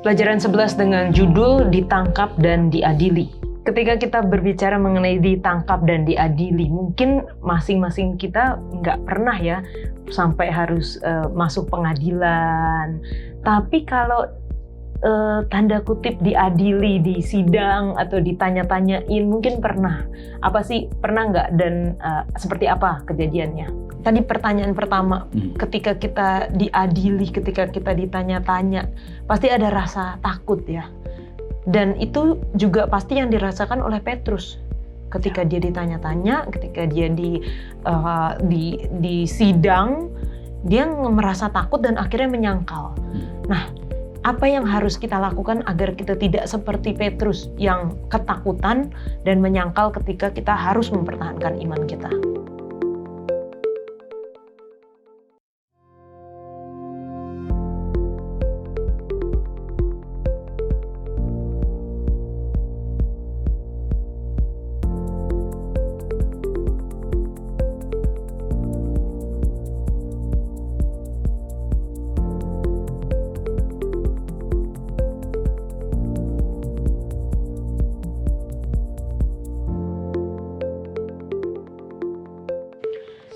Pelajaran 11 dengan judul ditangkap dan diadili. Ketika kita berbicara mengenai ditangkap dan diadili, mungkin masing-masing kita nggak pernah ya sampai harus masuk pengadilan. Tapi kalau tanda kutip diadili di sidang atau ditanya-tanyain, mungkin pernah. Apa sih, pernah nggak, dan seperti apa kejadiannya? Tadi pertanyaan pertama, ketika kita diadili, ketika kita ditanya-tanya, pasti ada rasa takut ya. Dan itu juga pasti yang dirasakan oleh Petrus. Ketika dia ditanya-tanya, ketika dia di sidang, dia merasa takut dan akhirnya menyangkal. Nah, apa yang harus kita lakukan agar kita tidak seperti Petrus yang ketakutan dan menyangkal ketika kita harus mempertahankan iman kita?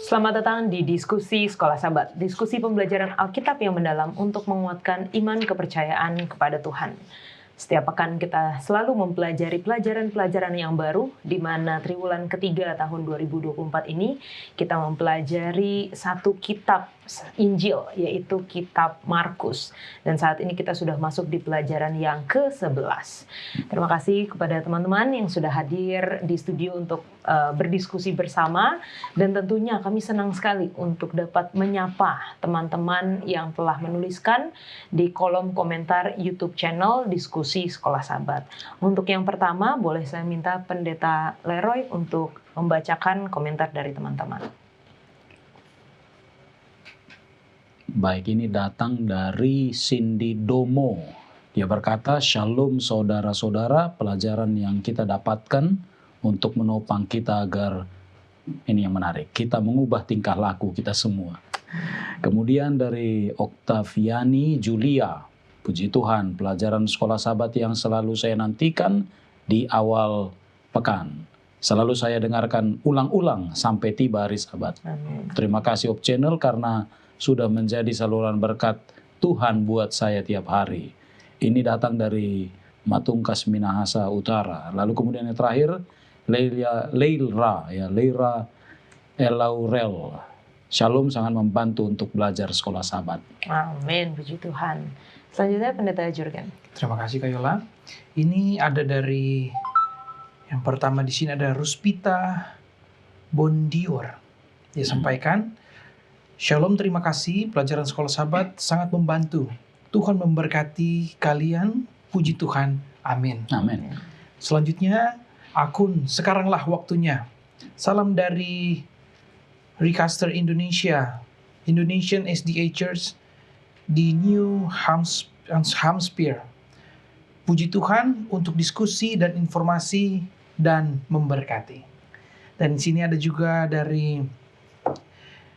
Selamat datang di Diskusi Sekolah Sabat, diskusi pembelajaran Alkitab yang mendalam untuk menguatkan iman kepercayaan kepada Tuhan. Setiap pekan kita selalu mempelajari pelajaran-pelajaran yang baru, di mana triwulan ketiga tahun 2024 ini kita mempelajari satu kitab Injil, yaitu kitab Markus. Dan saat ini kita sudah masuk di pelajaran yang ke-11. Terima kasih kepada teman-teman yang sudah hadir di studio untuk berdiskusi bersama. Dan tentunya kami senang sekali untuk dapat menyapa teman-teman yang telah menuliskan di kolom komentar YouTube channel Diskusi Sekolah Sabat. Untuk yang pertama, boleh saya minta Pendeta Leroy untuk membacakan komentar dari teman-teman. Baik, ini datang dari Cindy Domo. Dia berkata, "Shalom saudara-saudara, pelajaran yang kita dapatkan untuk menopang kita agar," ini yang menarik, "kita mengubah tingkah laku kita semua." Kemudian dari Oktaviani Julia, "Puji Tuhan, pelajaran sekolah Sabat yang selalu saya nantikan di awal pekan. Selalu saya dengarkan ulang-ulang sampai tiba hari Sabat. Amin. Terima kasih Op Channel karena sudah menjadi saluran berkat Tuhan buat saya tiap hari." Ini datang dari Matungkas Minahasa Utara. Lalu kemudian yang terakhir, Leila Elaurel. "Shalom, sangat membantu untuk belajar sekolah Sabat." Amin, puji Tuhan. Selanjutnya Pendeta Jurgen. Terima kasih Kak Yola. Ini ada dari yang pertama di sini ada Ruspita Bondior. Dia sampaikan, "Shalom, terima kasih. Pelajaran sekolah Sabat sangat membantu. Tuhan memberkati kalian. Puji Tuhan. Amin." Amin. Selanjutnya akun "Sekaranglah Waktunya." Salam dari Recaster Indonesia, Indonesian SDA Church di New Hampshire. Puji Tuhan untuk diskusi dan informasi dan memberkati. Dan di sini ada juga dari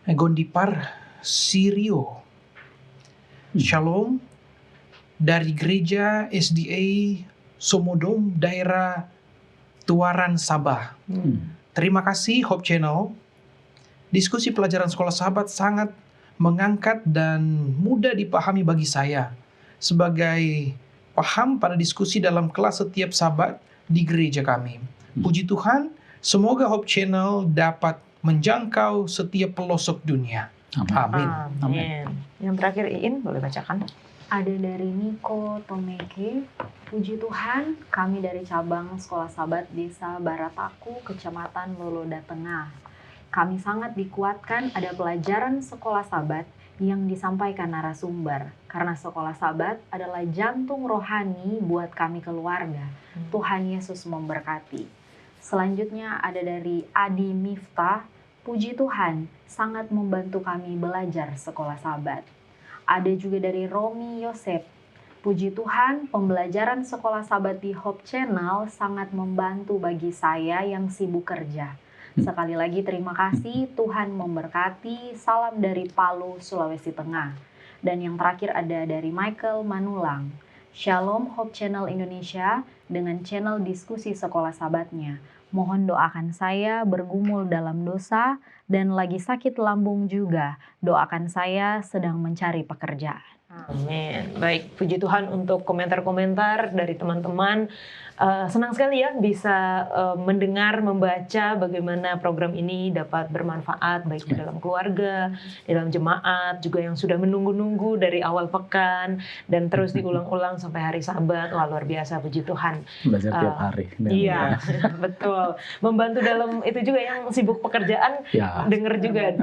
Gondipar Sirio. "Shalom dari Gereja SDA Somodom, daerah Tuaran, Sabah. Terima kasih Hope Channel. Diskusi pelajaran sekolah Sabat sangat mengangkat dan mudah dipahami bagi saya sebagai paham pada diskusi dalam kelas setiap Sabat di gereja kami. Puji Tuhan, semoga Hope Channel dapat menjangkau setiap pelosok dunia. Amin." Amin. Yang terakhir Iin, boleh bacakan? Ada dari Niko Tomeke. "Puji Tuhan, kami dari cabang Sekolah Sabat Desa Barataku, Kecamatan Loloda Tengah. Kami sangat dikuatkan ada pelajaran sekolah Sabat yang disampaikan narasumber. Karena sekolah Sabat adalah jantung rohani buat kami keluarga. Tuhan Yesus memberkati." Selanjutnya ada dari Adi Miftah. "Puji Tuhan, sangat membantu kami belajar sekolah Sabat." Ada juga dari Romi Yosef. "Puji Tuhan, pembelajaran sekolah Sabat di Hope Channel sangat membantu bagi saya yang sibuk kerja. Sekali lagi terima kasih, Tuhan memberkati. Salam dari Palu, Sulawesi Tengah." Dan yang terakhir ada dari Michael Manulang. Shalom Hope Channel Indonesia dengan channel diskusi sekolah sahabatnya. Mohon doakan saya bergumul dalam dosa dan lagi sakit lambung juga. Doakan saya sedang mencari pekerjaan. Amin. Baik, puji Tuhan untuk komentar-komentar dari teman-teman. Senang sekali ya bisa mendengar, membaca bagaimana program ini dapat bermanfaat baik di dalam keluarga, di dalam jemaat, juga yang sudah menunggu-nunggu dari awal pekan dan terus diulang-ulang sampai hari Sabat. Wah, luar biasa, puji Tuhan. Belajar tiap hari. Iya, betul. Membantu dalam itu juga yang sibuk pekerjaan, Ya. dengar juga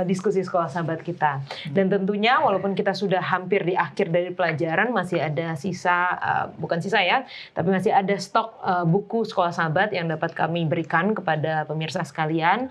diskusi sekolah sahabat kita. Dan tentunya walaupun kita sudah hampir di akhir dari pelajaran, masih ada sisa, bukan sisa ya, tapi masih ada stok buku sekolah sahabat yang dapat kami berikan kepada pemirsa sekalian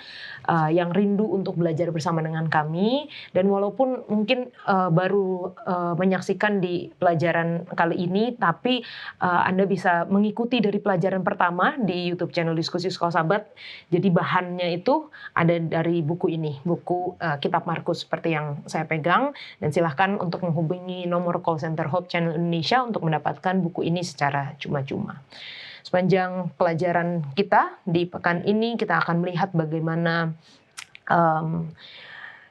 yang rindu untuk belajar bersama dengan kami. Dan walaupun mungkin baru menyaksikan di pelajaran kali ini, tapi Anda bisa mengikuti dari pelajaran pertama di YouTube channel Diskusi Sekolah Sahabat. Jadi bahannya itu ada dari buku ini, buku Kitab Markus seperti yang saya pegang, dan silahkan untuk menghubungi nomor call center Hope Channel Indonesia untuk mendapatkan buku ini secara cuma-cuma. Sepanjang pelajaran kita di pekan ini kita akan melihat bagaimana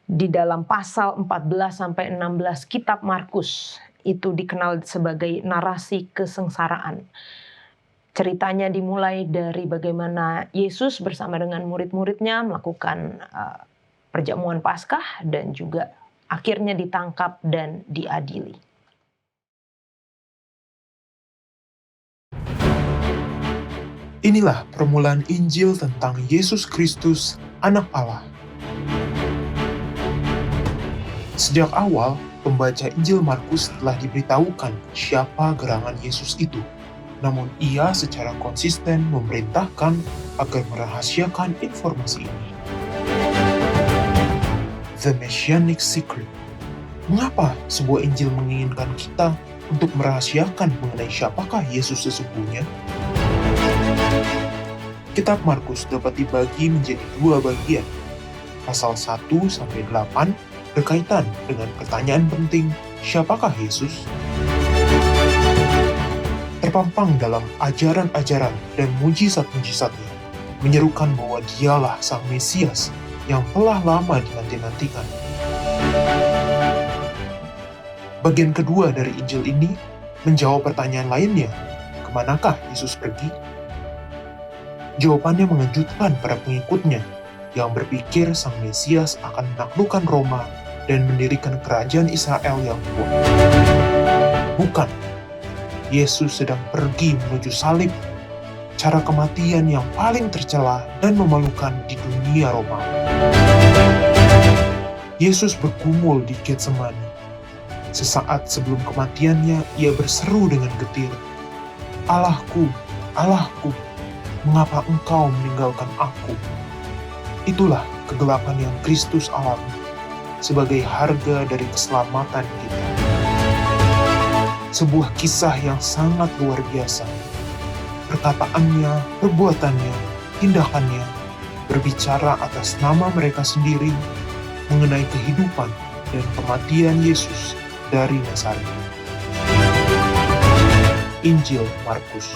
di dalam pasal 14-16 Kitab Markus itu dikenal sebagai narasi kesengsaraan. Ceritanya dimulai dari bagaimana Yesus bersama dengan murid-muridnya melakukan perjamuan Paskah dan juga akhirnya ditangkap dan diadili. Inilah permulaan Injil tentang Yesus Kristus, Anak Allah. Sejak awal, pembaca Injil Markus telah diberitahukan siapa gerangan Yesus itu. Namun ia secara konsisten memerintahkan agar merahasiakan informasi ini. The Messianic Secret. Mengapa sebuah Injil menginginkan kita untuk merahasiakan mengenai siapakah Yesus sesungguhnya? Kitab Markus dapat dibagi menjadi dua bagian. Pasal 1-8 berkaitan dengan pertanyaan penting, siapakah Yesus? Terpampang dalam ajaran-ajaran dan mujizat-mujizatnya, menyerukan bahwa dialah Sang Mesias yang telah lama dinanti-nantikan. Bagian kedua dari Injil ini menjawab pertanyaan lainnya, kemanakah Yesus pergi? Jawabannya mengejutkan para pengikutnya yang berpikir Sang Mesias akan menaklukkan Roma dan mendirikan kerajaan Israel yang kuat. Bukan, Yesus sedang pergi menuju salib, cara kematian yang paling tercela dan memalukan di dunia Romawi. Yesus bergumul di Getsemani. Sesaat sebelum kematiannya, ia berseru dengan getir, "Allahku, Allahku, mengapa engkau meninggalkan aku?" Itulah kegelapan yang Kristus alami sebagai harga dari keselamatan kita. Sebuah kisah yang sangat luar biasa. Perkataannya, perbuatannya, tindakannya berbicara atas nama mereka sendiri mengenai kehidupan dan kematian Yesus dari Nazaret. Injil Markus.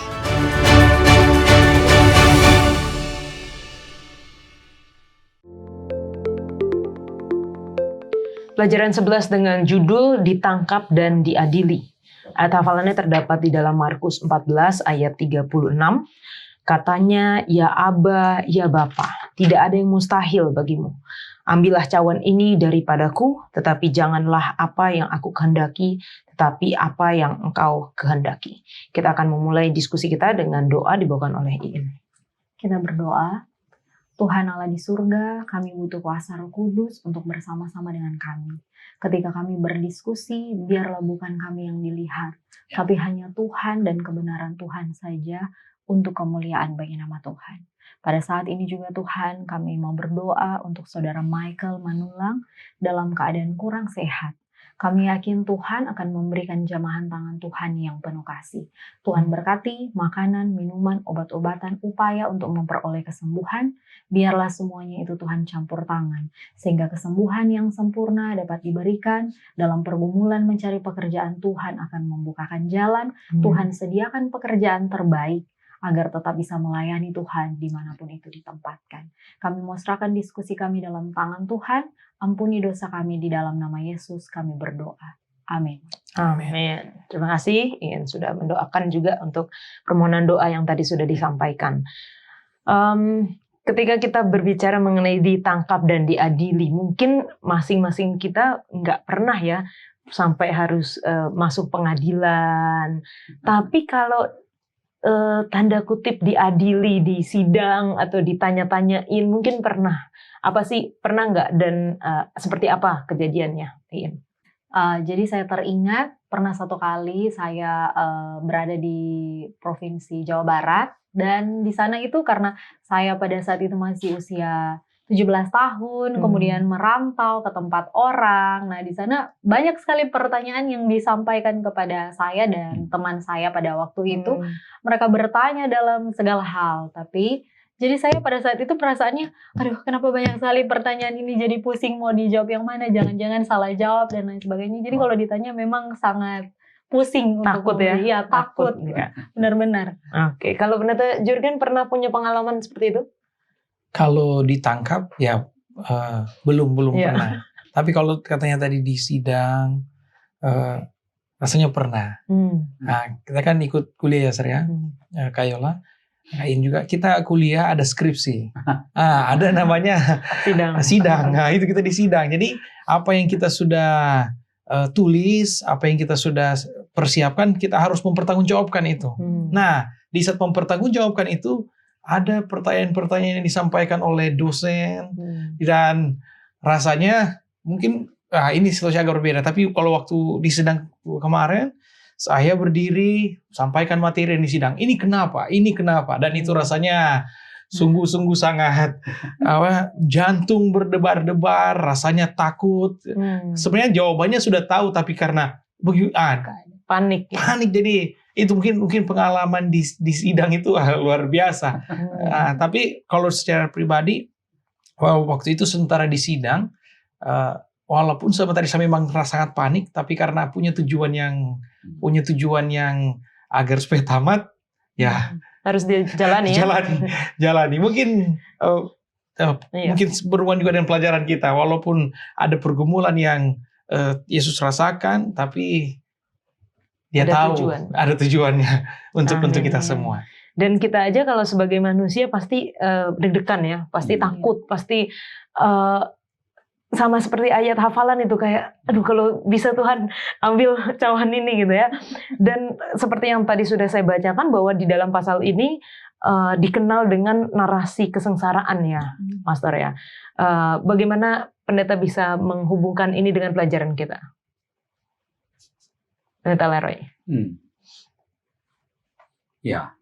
Pelajaran 11 dengan judul Ditangkap dan Diadili. Ayat hafalannya terdapat di dalam Markus 14 ayat 36. Katanya, "Ya Aba, ya Bapa, tidak ada yang mustahil bagimu. Ambillah cawan ini daripadaku, tetapi janganlah apa yang aku kehendaki, tetapi apa yang engkau kehendaki." Kita akan memulai diskusi kita dengan doa dibawakan oleh Iin. Kita berdoa. Tuhan Allah di surga, kami butuh kuasa Roh Kudus untuk bersama-sama dengan kami. Ketika kami berdiskusi, biarlah bukan kami yang dilihat, tapi hanya Tuhan dan kebenaran Tuhan saja untuk kemuliaan bagi nama Tuhan. Pada saat ini juga Tuhan, kami mau berdoa untuk saudara Michael Manulang dalam keadaan kurang sehat. Kami yakin Tuhan akan memberikan jamahan tangan Tuhan yang penuh kasih. Tuhan berkati makanan, minuman, obat-obatan, upaya untuk memperoleh kesembuhan. Biarlah semuanya itu Tuhan campur tangan, sehingga kesembuhan yang sempurna dapat diberikan. Dalam pergumulan mencari pekerjaan, Tuhan akan membukakan jalan. Tuhan sediakan pekerjaan terbaik agar tetap bisa melayani Tuhan dimanapun itu ditempatkan. Kami mau serahkan diskusi kami dalam tangan Tuhan. Ampuni dosa kami di dalam nama Yesus kami berdoa. Amin. Amin. Terima kasih Ian sudah mendoakan juga untuk permohonan doa yang tadi sudah disampaikan. Ketika kita berbicara mengenai ditangkap dan diadili, mungkin masing-masing kita nggak pernah ya sampai harus masuk pengadilan. Tapi kalau tanda kutip diadili di sidang atau ditanya-tanyain, mungkin pernah. Apa sih, pernah nggak, dan seperti apa kejadiannya, Ian? Jadi saya teringat pernah satu kali saya berada di Provinsi Jawa Barat, dan di sana itu karena saya pada saat itu masih usia 17 tahun, kemudian merantau ke tempat orang. Nah, di sana banyak sekali pertanyaan yang disampaikan kepada saya dan teman saya pada waktu itu. Mereka bertanya dalam segala hal, tapi jadi saya pada saat itu perasaannya, aduh kenapa banyak sekali pertanyaan ini, jadi pusing mau dijawab yang mana, jangan-jangan salah jawab dan lain sebagainya. Jadi kalau ditanya memang sangat pusing. Takut ya? Iya, takut. Benar-benar. Oke, kalau Pendeta Jurgen pernah punya pengalaman seperti itu? Kalau ditangkap ya belum Iya. pernah. Tapi kalau katanya tadi di sidang, rasanya pernah. Nah, kita kan ikut kuliah ya, Sir ya, Kayola. Nah, ini juga kita kuliah ada skripsi. Ada namanya sidang. Nah, itu kita di sidang. Jadi apa yang kita sudah tulis, apa yang kita sudah persiapkan, kita harus mempertanggungjawabkan itu. Nah, di saat mempertanggungjawabkan itu ada pertanyaan-pertanyaan yang disampaikan oleh dosen, dan rasanya mungkin ini situasi agak berbeda. Tapi kalau waktu di sidang kemarin, saya berdiri sampaikan materi yang di sidang. Ini kenapa? Ini kenapa? Dan itu rasanya sungguh-sungguh sangat jantung berdebar-debar, rasanya takut. Sebenarnya jawabannya sudah tahu, tapi karena panik. Jadi itu mungkin pengalaman di sidang itu luar biasa. Tapi kalau secara pribadi, waktu itu sementara di sidang, walaupun sebentar saya memang sangat panik, tapi karena punya tujuan yang agar supaya tamat, ya harus dijalani ya. Jalani. Mungkin mungkin berhubungan juga dengan pelajaran kita, walaupun ada pergumulan yang Yesus rasakan, tapi Dia tahu ada tujuannya untuk kita semua. Dan kita aja kalau sebagai manusia pasti deg-degan ya, pasti takut, pasti sama seperti ayat hafalan itu, kayak aduh kalau bisa Tuhan ambil cawan ini gitu ya. Dan seperti yang tadi sudah saya bacakan bahwa di dalam pasal ini dikenal dengan narasi kesengsaraan ya, Pastor ya. Bagaimana pendeta bisa menghubungkan ini dengan pelajaran kita? Pendeta Leroy. Ya,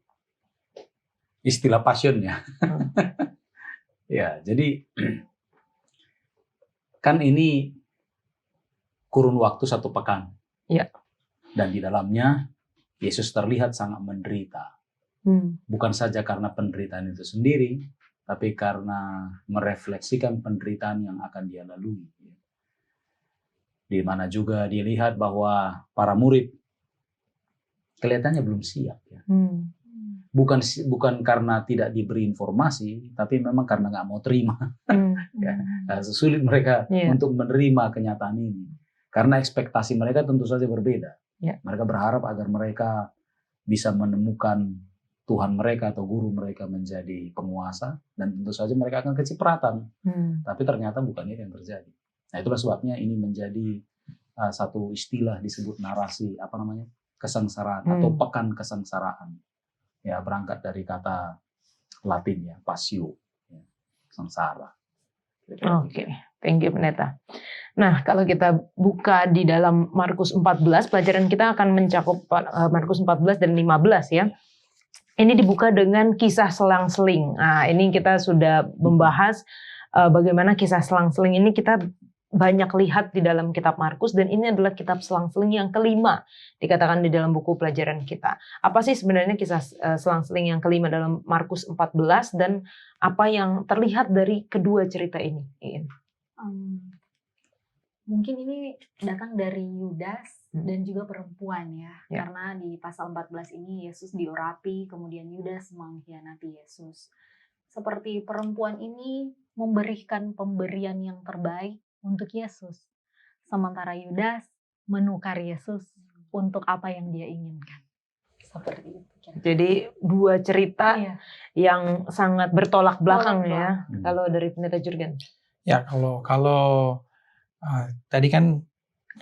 istilah passion ya. Ya, jadi kan ini kurun waktu 1 pekan. Ya. Dan di dalamnya Yesus terlihat sangat menderita. Bukan saja karena penderitaan itu sendiri, tapi karena merefleksikan penderitaan yang akan dia lalui. Di mana juga dilihat bahwa para murid kelihatannya belum siap. Ya. Bukan karena tidak diberi informasi, tapi memang karena nggak mau terima. Ya, sulit mereka untuk menerima kenyataan ini. Karena ekspektasi mereka tentu saja berbeda. Mereka berharap agar mereka bisa menemukan Tuhan mereka atau guru mereka menjadi penguasa, dan tentu saja mereka akan kecipratan. Tapi ternyata bukan itu yang terjadi. Nah, itulah sebabnya ini menjadi satu istilah disebut narasi kesengsaraan atau pekan kesengsaraan. Ya, berangkat dari kata Latin ya, passio, ya, sengsara. Oke, thank you Pendeta. Nah, kalau kita buka di dalam Markus 14, pelajaran kita akan mencakup Markus 14 dan 15 ya. Ini dibuka dengan kisah selang-seling. Nah, ini kita sudah membahas bagaimana kisah selang-seling ini kita banyak lihat di dalam kitab Markus, dan ini adalah kitab selang-seling yang kelima dikatakan di dalam buku pelajaran kita. Apa sih sebenarnya kisah selang-seling yang kelima dalam Markus 14 dan apa yang terlihat dari kedua cerita ini? Mungkin ini datang dari Yudas dan juga perempuan ya. Karena di pasal 14 ini Yesus diurapi, kemudian Yudas mengkhianati Yesus. Seperti perempuan ini memberikan pemberian yang terbaik untuk Yesus. Sementara Yudas menukar Yesus untuk apa yang dia inginkan. Seperti itu. Jadi dua cerita yang sangat bertolak belakang ya. Kalau dari Pendeta Jurgen. Ya, kalau tadi kan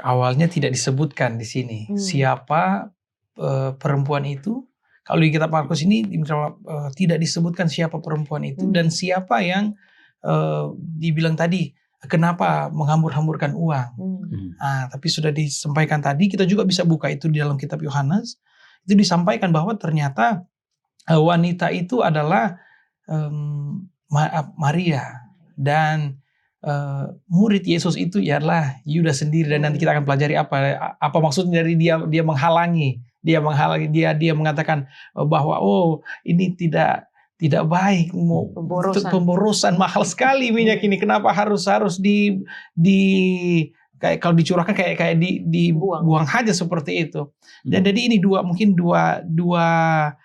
awalnya tidak disebutkan di sini siapa perempuan itu. Kalau di kitab Markus ini tidak disebutkan siapa perempuan itu dan siapa yang dibilang tadi kenapa menghambur-hamburkan uang. Tapi sudah disampaikan tadi, kita juga bisa buka itu di dalam kitab Yohanes. Itu disampaikan bahwa ternyata wanita itu adalah Maria dan murid Yesus itu ialah Yudas sendiri, dan nanti kita akan pelajari apa maksudnya dari dia menghalangi, dia mengatakan bahwa ini tidak baik, pemborosan mahal sekali minyak ini, kenapa harus di kayak kalau dicurahkan kayak dibuang aja seperti itu. Dan jadi ini mungkin dua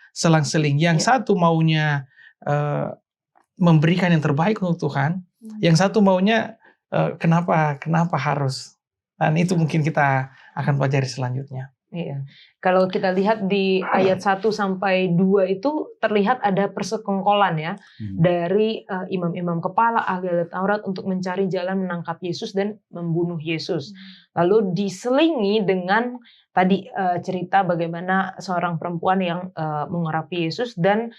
selang-seling. Yang satu maunya memberikan yang terbaik untuk Tuhan, yang satu maunya kenapa harus. Dan itu mungkin kita akan pelajari selanjutnya. Iya. Kalau kita lihat di ayat 1 sampai 2 itu terlihat ada persekongkolan ya dari imam-imam kepala, ahli Taurat untuk mencari jalan menangkap Yesus dan membunuh Yesus. Lalu diselingi dengan tadi cerita bagaimana seorang perempuan yang mengurapi Yesus, dan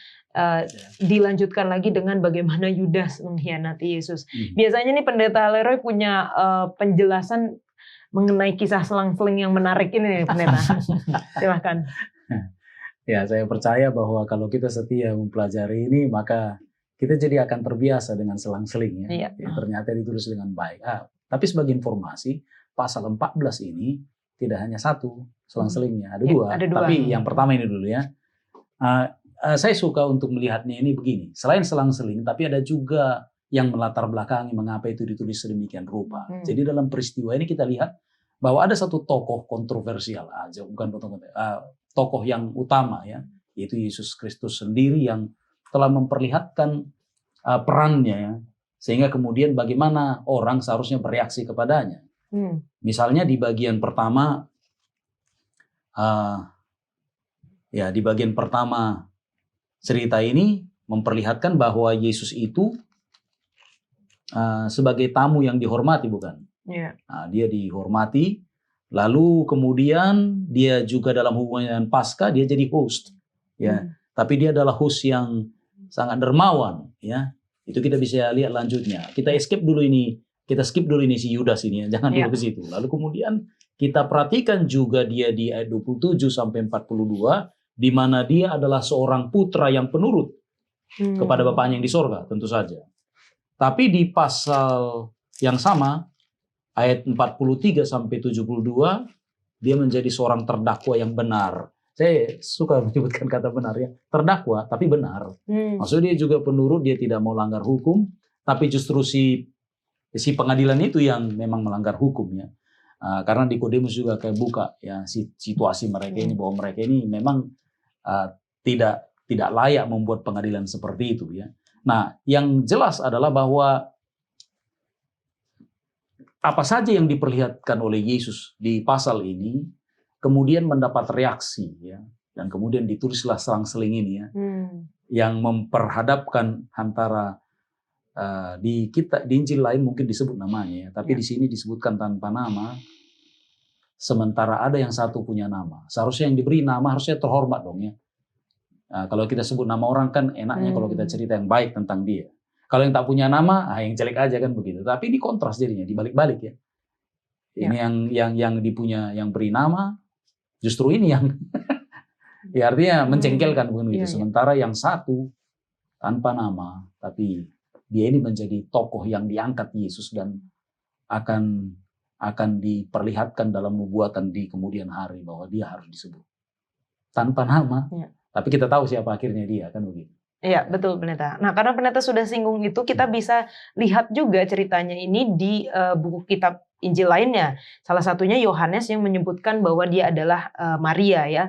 dilanjutkan lagi dengan bagaimana Yudas mengkhianati Yesus. Biasanya nih Pendeta Leroy punya penjelasan mengenai kisah selang-seling yang menarik ini, Pendeta. Silahkan. Ya, saya percaya bahwa kalau kita setia mempelajari ini, maka kita jadi akan terbiasa dengan selang-seling ya. Ternyata ditulis dengan baik. Tapi sebagai informasi, pasal 14 ini tidak hanya satu selang-selingnya, ada dua. Tapi yang pertama ini dulu ya. Saya suka untuk melihatnya ini begini. Selain selang-seling, tapi ada juga yang melatar belakangi mengapa itu ditulis sedemikian rupa. Jadi dalam peristiwa ini kita lihat bahwa ada satu tokoh kontroversial aja, bukan tokoh yang utama ya, yaitu Yesus Kristus sendiri yang telah memperlihatkan perannya ya, sehingga kemudian bagaimana orang seharusnya bereaksi kepadanya. Misalnya di bagian pertama, di bagian pertama cerita ini memperlihatkan bahwa Yesus itu sebagai tamu yang dihormati, bukan? Dia dihormati, lalu kemudian dia juga dalam hubungan dengan Paskah dia jadi host, ya. Tapi dia adalah host yang sangat dermawan, ya. Itu kita bisa lihat lanjutnya. Kita skip dulu ini si Yudas ini, ya. Jangan dulu ke situ. Lalu kemudian kita perhatikan juga dia di ayat 27 sampai 42, di mana dia adalah seorang putra yang penurut kepada Bapaknya yang di sorga, tentu saja. Tapi di pasal yang sama, ayat 43 sampai 72, dia menjadi seorang terdakwa yang benar. Saya suka menyebutkan kata benar ya, terdakwa tapi benar. Maksudnya dia juga penurut, dia tidak mau langgar hukum, tapi justru si pengadilan itu yang memang melanggar hukum ya. Karena Nikodemus juga kayak buka ya situasi mereka ini, bahwa mereka ini memang tidak layak membuat pengadilan seperti itu ya. Nah, yang jelas adalah bahwa apa saja yang diperlihatkan oleh Yesus di pasal ini kemudian mendapat reaksi ya, dan kemudian ditulislah selang-seling ini ya, yang memperhadapkan antara di Injil lain mungkin disebut namanya ya, tapi di sini disebutkan tanpa nama. Sementara ada yang satu punya nama. Seharusnya yang diberi nama harusnya terhormat dong ya. Kalau kita sebut nama orang kan enaknya kalau kita cerita yang baik tentang dia. Kalau yang tak punya nama, yang jelek aja kan begitu. Tapi ini kontras jadinya, dibalik-balik ya. Ini yang dipunya, yang beri nama, justru ini yang ya artinya mencengkelkan bukan gitu. Sementara yang satu tanpa nama, tapi dia ini menjadi tokoh yang diangkat Yesus dan akan diperlihatkan dalam nubuatan di kemudian hari bahwa dia harus disebut tanpa nama. Ya. Tapi kita tahu siapa akhirnya dia, kan begitu. Iya, betul pendeta. Nah, karena pendeta sudah singgung itu, kita bisa lihat juga ceritanya ini di buku kitab Injil lainnya. Salah satunya Yohanes yang menyebutkan bahwa dia adalah Maria ya.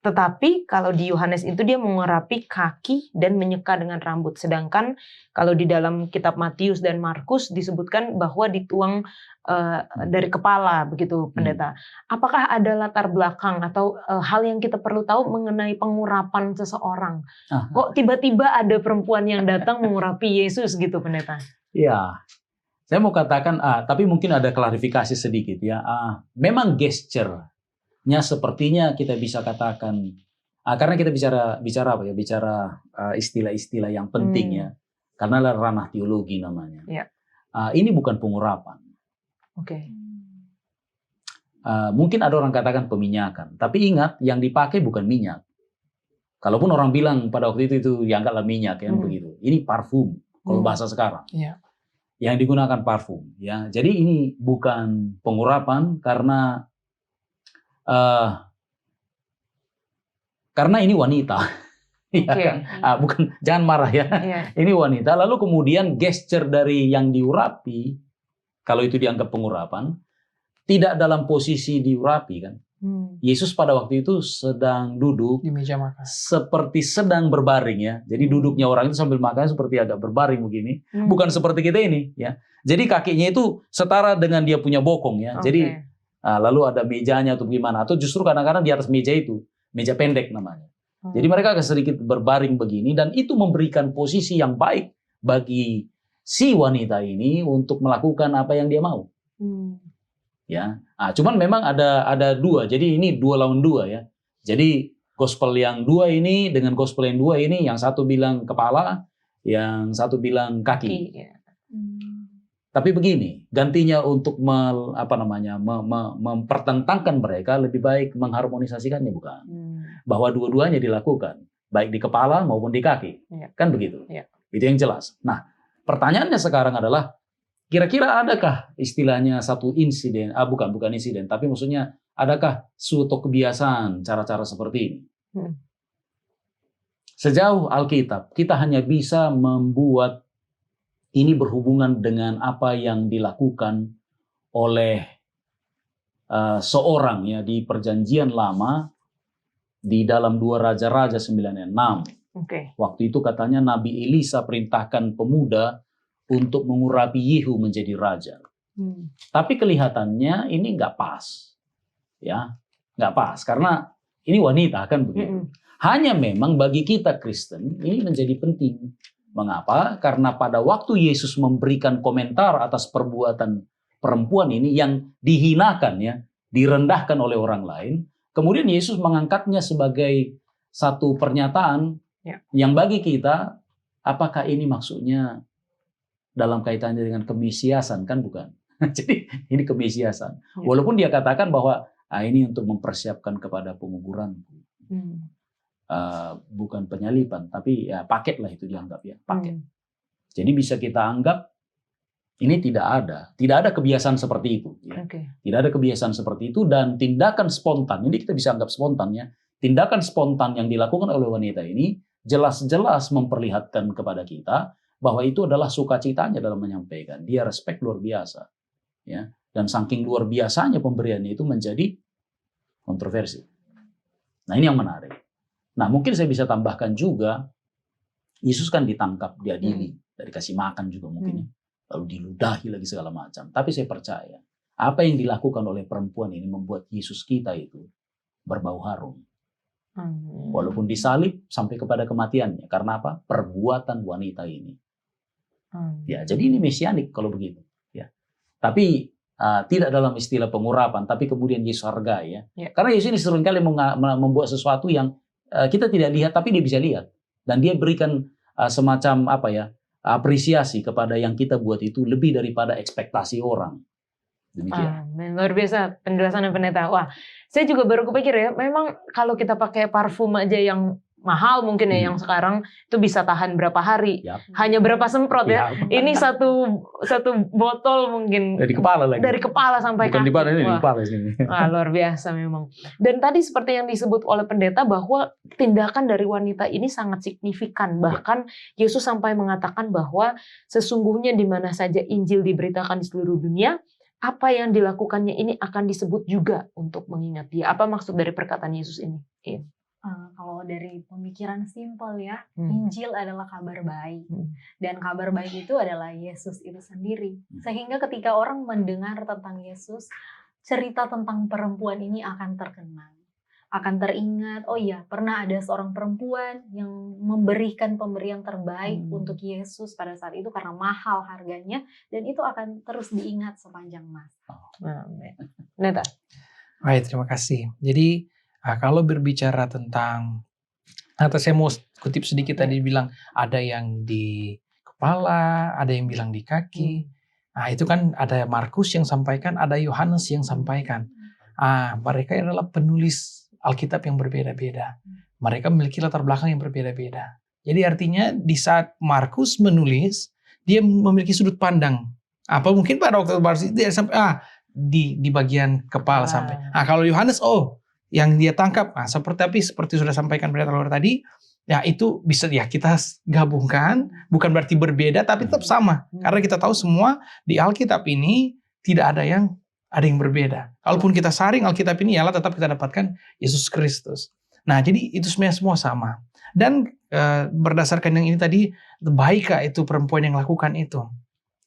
Tetapi kalau di Yohanes itu dia mengurapi kaki dan menyeka dengan rambut. Sedangkan kalau di dalam kitab Matius dan Markus disebutkan bahwa dituang dari kepala, begitu pendeta. Apakah ada latar belakang atau hal yang kita perlu tahu mengenai pengurapan seseorang? Kok tiba-tiba ada perempuan yang datang mengurapi Yesus gitu pendeta? Ya, saya mau katakan, tapi mungkin ada klarifikasi sedikit ya. Memang gesture-nya sepertinya kita bisa katakan, karena kita bicara apa ya? Bicara istilah-istilah yang penting ya, karena ranah teologi namanya. Ya. Ini bukan pengurapan. Oke. Mungkin ada orang katakan peminyakan, tapi ingat yang dipakai bukan minyak. Kalaupun orang bilang pada waktu itu dianggaplah minyak ya begitu. Ini parfum kalau bahasa sekarang. Iya. Yang digunakan parfum ya. Jadi ini bukan pengurapan karena ini wanita. Ya kan? Bukan, jangan marah ya. Ini wanita. Lalu kemudian gesture dari yang diurapi, kalau itu dianggap pengurapan, tidak dalam posisi diurapi kan. Yesus pada waktu itu sedang duduk Di meja makan. seperti sedang berbaring ya. Jadi duduknya orang itu sambil makan seperti agak berbaring begini. Bukan seperti kita ini ya. Jadi kakinya itu setara dengan dia punya bokong ya. Jadi lalu ada mejanya atau gimana. Atau justru kadang-kadang di atas meja itu. Meja pendek namanya. Jadi mereka agak sedikit berbaring begini. Dan itu memberikan posisi yang baik bagi si wanita ini untuk melakukan apa yang dia mau. Ya, cuman memang ada dua. Jadi ini 2 lawan 2 ya. Jadi gospel yang 2 ini dengan gospel yang 2 ini, yang satu bilang kepala, yang satu bilang kaki. Tapi begini, gantinya untuk mempertentangkan mereka, lebih baik mengharmonisasikannya bukan? Bahwa dua-duanya dilakukan, baik di kepala maupun di kaki, kan begitu? Itu yang jelas. Nah, pertanyaannya sekarang adalah, kira-kira adakah istilahnya satu insiden, bukan insiden, tapi maksudnya adakah suatu kebiasaan cara-cara seperti ini? Sejauh Alkitab, kita hanya bisa membuat ini berhubungan dengan apa yang dilakukan oleh seorang ya di Perjanjian Lama di dalam 2 Raja-Raja 9:6. Waktu itu katanya Nabi Elisa perintahkan pemuda untuk mengurapi Yehu menjadi raja. Tapi kelihatannya ini nggak pas. Ya, nggak pas. Karena ini wanita kan begitu. Hanya memang bagi kita Kristen ini menjadi penting. Mengapa? Karena pada waktu Yesus memberikan komentar atas perbuatan perempuan ini yang dihinakan ya, direndahkan oleh orang lain. Kemudian Yesus mengangkatnya sebagai satu pernyataan yang bagi kita, apakah ini maksudnya dalam kaitannya dengan kemesiasan, kan bukan? Jadi ini kemesiasan. Walaupun dia katakan bahwa ini untuk mempersiapkan kepada penguburan, bukan penyaliban, tapi ya paket lah itu dianggap ya, paket. Jadi bisa kita anggap ini tidak ada kebiasaan seperti itu. Ya. Tidak ada kebiasaan seperti itu, dan tindakan spontan ini kita bisa anggap spontan ya. Tindakan spontan yang dilakukan oleh wanita ini jelas-jelas memperlihatkan kepada kita bahwa itu adalah sukacitanya dalam menyampaikan. Dia respect luar biasa. Ya. Dan saking luar biasanya pemberiannya itu menjadi kontroversi. Nah ini yang menarik. Nah mungkin saya bisa tambahkan juga, Yesus kan ditangkap, diadili, dikasih makan juga mungkin. Lalu diludahi lagi segala macam. Tapi saya percaya, apa yang dilakukan oleh perempuan ini membuat Yesus kita itu berbau harum. Walaupun disalib sampai kepada kematiannya. Karena apa? Perbuatan wanita ini. Ya, jadi ini mesianik kalau begitu. Ya. Tapi tidak dalam istilah pengurapan, tapi kemudian Yesus hargai. Ya. Karena Yesus ini seringkali membuat sesuatu yang kita tidak lihat, tapi dia bisa lihat. Dan dia berikan semacam apresiasi kepada yang kita buat itu lebih daripada ekspektasi orang. Demikian. Luar biasa penjelasan pendeta. Wah, saya juga baru kepikir ya, memang kalau kita pakai parfum aja yang mahal mungkin ya, yang sekarang itu bisa tahan berapa hari, Yap. hanya berapa semprot ya. Yap. Ini satu botol mungkin Dari kepala lagi. dari kepala sampai Bukan kaki. di badan, ini di Wah. kepala sini. Wah, luar biasa memang. Dan tadi seperti yang disebut oleh pendeta bahwa tindakan dari wanita ini sangat signifikan. Bahkan Yesus sampai mengatakan bahwa sesungguhnya di mana saja Injil diberitakan di seluruh dunia, apa yang dilakukannya ini akan disebut juga untuk mengingat dia. Apa maksud dari perkataan Yesus ini? Iya. Kalau dari pemikiran simpel ya, Hmm. Injil adalah kabar baik. Hmm. Dan kabar baik itu adalah Yesus itu sendiri. Sehingga ketika orang mendengar tentang Yesus, cerita tentang perempuan ini akan terkenang. Akan teringat, oh iya, pernah ada seorang perempuan yang memberikan pemberian terbaik untuk Yesus pada saat itu karena mahal harganya. Dan itu akan terus diingat sepanjang masa. Amin. Neta. Baik, terima kasih. Jadi kalau berbicara tentang, atau saya mau kutip sedikit tadi bilang ada yang di kepala, ada yang bilang di kaki. Nah itu kan ada Markus yang sampaikan, ada Yohanes yang sampaikan. Mereka adalah penulis Alkitab yang berbeda-beda. Mereka memiliki latar belakang yang berbeda-beda. Jadi artinya di saat Markus menulis, dia memiliki sudut pandang. Apa mungkin pada waktu Markus dia sampai di bagian kepala sampai. Kalau Yohanes, yang dia tangkap, seperti sudah sampaikan pendeta luar tadi, ya itu bisa ya kita gabungkan, bukan berarti berbeda, tapi tetap sama. Karena kita tahu semua di Alkitab ini tidak ada yang berbeda. Kalaupun kita saring Alkitab ini, ya tetap kita dapatkan Yesus Kristus. Nah, jadi itu sebenarnya semua sama. Dan berdasarkan yang ini tadi, baikkah itu perempuan yang lakukan itu?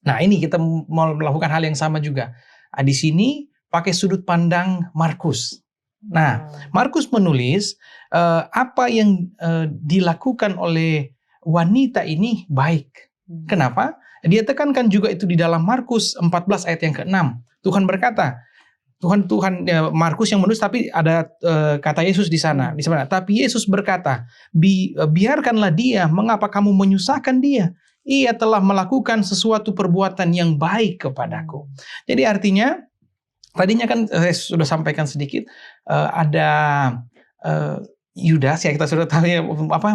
Nah, ini kita mau melakukan hal yang sama juga. Di sini pakai sudut pandang Markus. Nah, Markus menulis apa yang dilakukan oleh wanita ini baik. Kenapa? Dia tekankan juga itu di dalam Markus 14 ayat yang ke-6. Tuhan berkata, Markus yang menulis tapi ada kata Yesus di sana. Di sana. Tapi Yesus berkata, biarkanlah dia, mengapa kamu menyusahkan dia? Ia telah melakukan sesuatu perbuatan yang baik kepadaku. Jadi artinya, tadinya kan saya sudah sampaikan sedikit, ada Yudas, ya kita sudah tahu ya,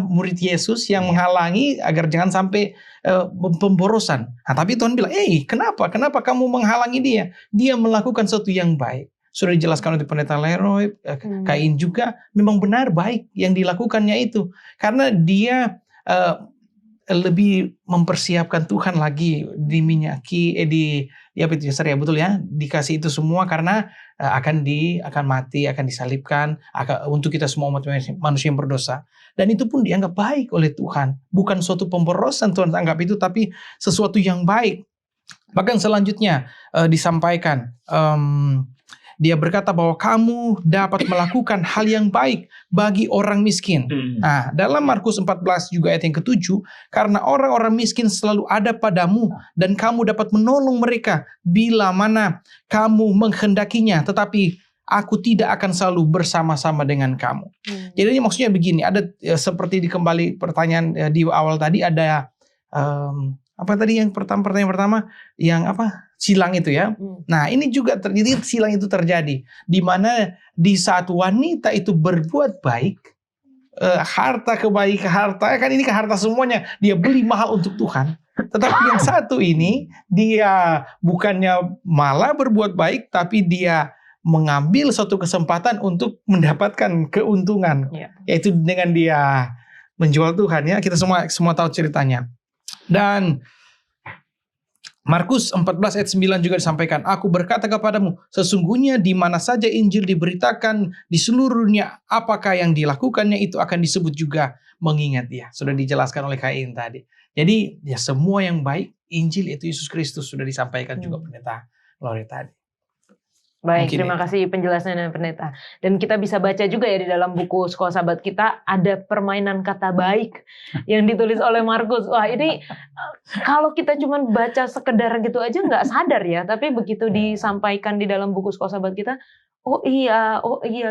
murid Yesus yang menghalangi agar jangan sampai pemborosan. Nah, tapi Tuhan bilang, kenapa kamu menghalangi dia? Dia melakukan sesuatu yang baik. Sudah dijelaskan oleh pendeta Leroy, Kain juga, memang benar baik yang dilakukannya itu. Karena dia lebih mempersiapkan Tuhan lagi, diminyaki, betul ya, dikasih itu semua karena akan mati, akan disalibkan untuk kita semua umat manusia yang berdosa. Dan itu pun dianggap baik oleh Tuhan, bukan suatu pemborosan Tuhan anggap itu, tapi sesuatu yang baik. Bahkan selanjutnya disampaikan, dia berkata bahwa kamu dapat melakukan hal yang baik bagi orang miskin. Nah, dalam Markus 14 juga ayat yang ke-7, karena orang-orang miskin selalu ada padamu dan kamu dapat menolong mereka bila mana kamu menghendakinya, tetapi aku tidak akan selalu bersama-sama dengan kamu. Jadi maksudnya begini, ada seperti kembali pertanyaan di awal tadi, ada apa tadi yang pertanyaan pertama yang silang itu ya. Nah, ini juga terjadi, silang itu terjadi di mana di saat wanita itu berbuat baik, harta kan ini ke harta semuanya, dia beli mahal untuk Tuhan. Tetapi yang satu ini dia bukannya malah berbuat baik, tapi dia mengambil suatu kesempatan untuk mendapatkan keuntungan, yaitu dengan dia menjual Tuhan ya. Kita semua tahu ceritanya. Dan Markus 14 ayat 9 juga disampaikan, aku berkata kepadamu, sesungguhnya di mana saja Injil diberitakan di seluruh dunia, apakah yang dilakukannya itu akan disebut juga mengingat dia. Sudah dijelaskan oleh Kain tadi. Jadi ya semua yang baik, Injil itu Yesus Kristus, sudah disampaikan juga pendeta Lore tadi. Baik, Mungkin terima kasih penjelasannya pendeta. Dan kita bisa baca juga ya di dalam buku Sekolah Sahabat kita ada permainan kata baik yang ditulis oleh Markus. Wah, ini kalau kita cuma baca sekedar gitu aja nggak sadar ya, tapi begitu disampaikan di dalam buku Sekolah Sahabat kita, oh iya,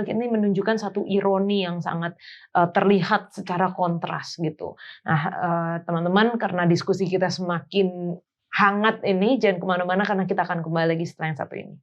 ini menunjukkan satu ironi yang sangat terlihat secara kontras gitu. Nah, teman-teman, karena diskusi kita semakin hangat ini, jangan kemana-mana karena kita akan kembali lagi setelah yang satu ini.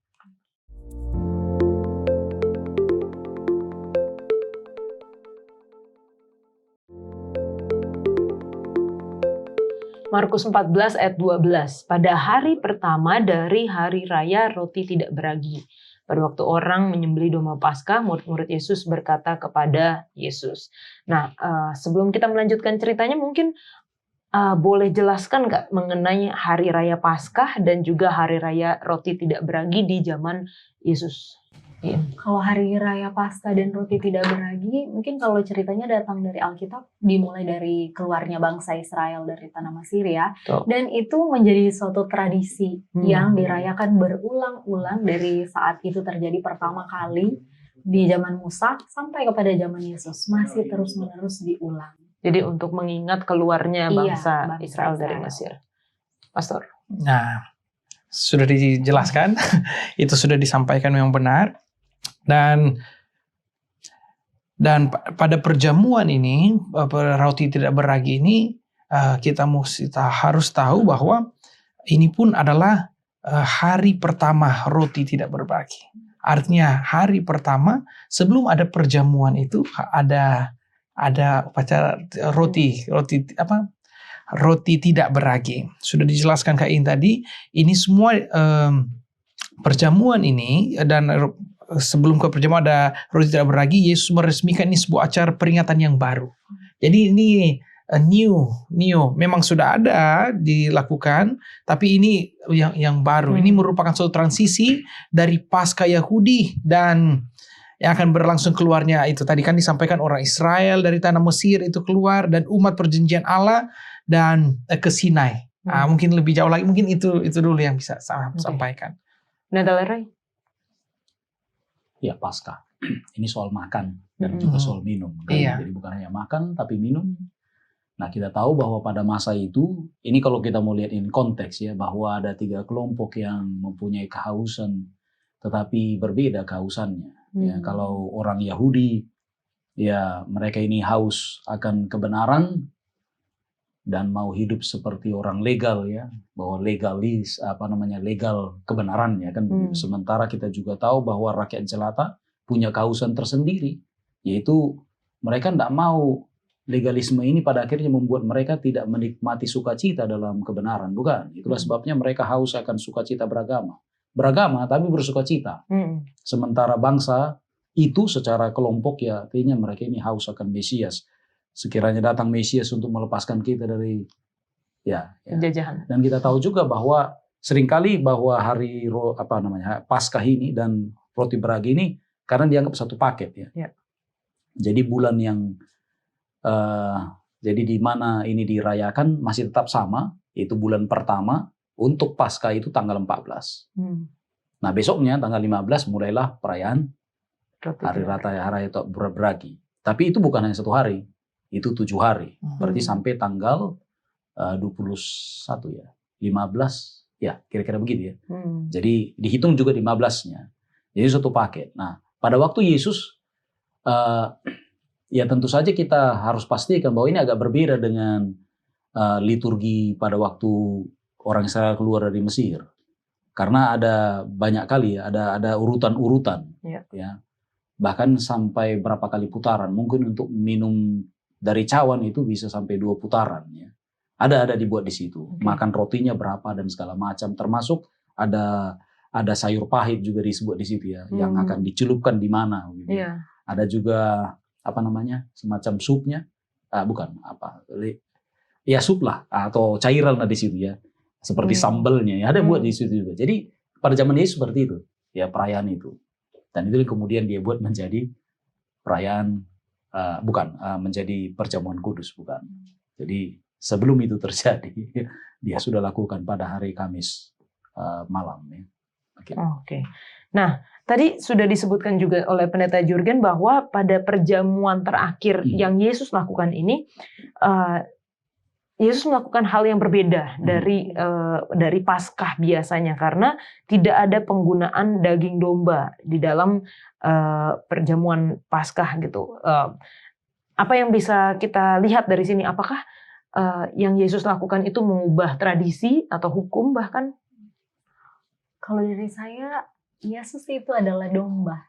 Markus 14 ayat 12. Pada hari pertama dari hari raya roti tidak beragi, pada waktu orang menyembelih domba Paskah, murid-murid Yesus berkata kepada Yesus. Nah, sebelum kita melanjutkan ceritanya, mungkin boleh jelaskan nggak mengenai hari raya Paskah dan juga hari raya roti tidak beragi di zaman Yesus? Iya. Kalau hari raya Paskah dan roti tidak beragi, mungkin kalau ceritanya datang dari Alkitab, dimulai dari keluarnya bangsa Israel dari tanah Mesir ya. Tuh. Dan itu menjadi suatu tradisi yang dirayakan berulang-ulang dari saat itu terjadi pertama kali di zaman Musa sampai kepada zaman Yesus. Masih terus-menerus diulang. Jadi untuk mengingat keluarnya bangsa bangsa Israel dari Israel. Mesir. Pastor. Nah, sudah dijelaskan, itu sudah disampaikan memang benar. Dan pada perjamuan ini, roti tidak beragi ini, kita harus tahu bahwa ini pun adalah hari pertama roti tidak berbagi. Artinya hari pertama sebelum ada perjamuan itu ada upacara roti tidak beragi. Sudah dijelaskan Kak In tadi, ini semua perjamuan ini dan sebelum ke perjamuan ada roti tidak beragi, Yesus meresmikan ini sebuah acara peringatan yang baru. Jadi ini new, memang sudah ada dilakukan, tapi ini yang baru. Ini merupakan suatu transisi dari Paskah Yahudi dan yang akan berlangsung keluarnya itu tadi kan disampaikan orang Israel dari tanah Mesir itu keluar dan umat perjanjian Allah dan ke Sinai. Mungkin lebih jauh lagi, mungkin itu dulu yang bisa saya sampaikan. Natalerai. Ya, Paskah. Ini soal makan dan juga soal minum. Kan? Iya. Jadi bukan hanya makan tapi minum. Nah, kita tahu bahwa pada masa itu, ini kalau kita mau lihat in konteks ya, bahwa ada 3 kelompok yang mempunyai kehausan, tetapi berbeda kehausannya. Ya, kalau orang Yahudi, ya mereka ini haus akan kebenaran dan mau hidup seperti orang legal ya, bahwa legal kebenarannya kan. Sementara kita juga tahu bahwa rakyat jelata punya kehausan tersendiri, yaitu mereka tidak mau legalisme ini pada akhirnya membuat mereka tidak menikmati sukacita dalam kebenaran, bukan? Itulah sebabnya mereka haus akan sukacita beragama tapi bersukacita. Sementara bangsa itu secara kelompok ya artinya mereka ini haus akan Mesias. Sekiranya datang Mesias untuk melepaskan kita dari penjajahan. Dan kita tahu juga bahwa seringkali bahwa hari Paskah ini dan roti beragi ini karena dianggap satu paket ya. Jadi bulan yang jadi di mana ini dirayakan masih tetap sama, yaitu bulan pertama untuk Paskah itu tanggal 14. Nah, besoknya tanggal 15 mulailah perayaan hari raya beragi. Tapi itu bukan hanya 1 hari. Itu 7 hari, berarti sampai tanggal 21 ya, 15 ya, kira-kira begitu ya. Jadi dihitung juga 15-nya. Jadi satu paket. Nah, pada waktu Yesus, ya tentu saja kita harus pastikan bahwa ini agak berbeda dengan liturgi pada waktu orang Israel keluar dari Mesir. Karena ada banyak kali ya, ada urutan-urutan, ya. Bahkan sampai berapa kali putaran. Mungkin untuk minum dari cawan itu bisa sampai 2 putaran ya. Ada dibuat di situ. Makan rotinya berapa dan segala macam, termasuk ada sayur pahit juga disebut di situ ya, yang akan dicelupkan di mana gitu. Ada juga semacam supnya. Sup lah atau cairan di situ ya. Seperti sambelnya ya, ada buat di situ juga. Jadi pada zaman Yesus seperti itu ya, perayaan itu. Dan itu kemudian dia buat menjadi perayaan menjadi perjamuan kudus, bukan. Jadi sebelum itu terjadi, dia sudah lakukan pada hari Kamis malam. Ya. Oke. Nah, tadi sudah disebutkan juga oleh Pendeta Jurgen bahwa pada perjamuan terakhir yang Yesus lakukan ini, Yesus melakukan hal yang berbeda dari Paskah biasanya, karena tidak ada penggunaan daging domba di dalam perjamuan Paskah gitu. Apa yang bisa kita lihat dari sini? Apakah yang Yesus lakukan itu mengubah tradisi atau hukum bahkan? Kalau dari saya, Yesus itu adalah domba,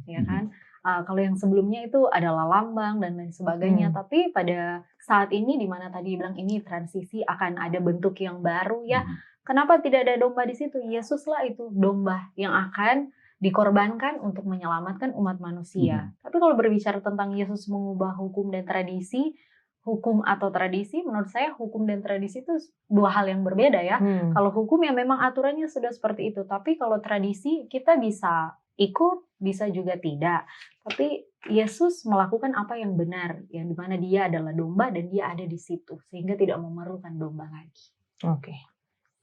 ya kan? Kalau yang sebelumnya itu adalah lambang dan lain sebagainya. Tapi pada saat ini di mana tadi bilang ini transisi akan ada bentuk yang baru ya. Kenapa tidak ada domba di situ? Yesuslah itu domba yang akan dikorbankan untuk menyelamatkan umat manusia. Tapi kalau berbicara tentang Yesus mengubah hukum dan tradisi, hukum atau tradisi, menurut saya hukum dan tradisi itu dua hal yang berbeda ya. Kalau hukum ya memang aturannya sudah seperti itu. Tapi kalau tradisi kita bisa ikut, bisa juga tidak. Tapi Yesus melakukan apa yang benar, yang dimana dia adalah domba dan dia ada di situ, sehingga tidak memerlukan domba lagi. Oke.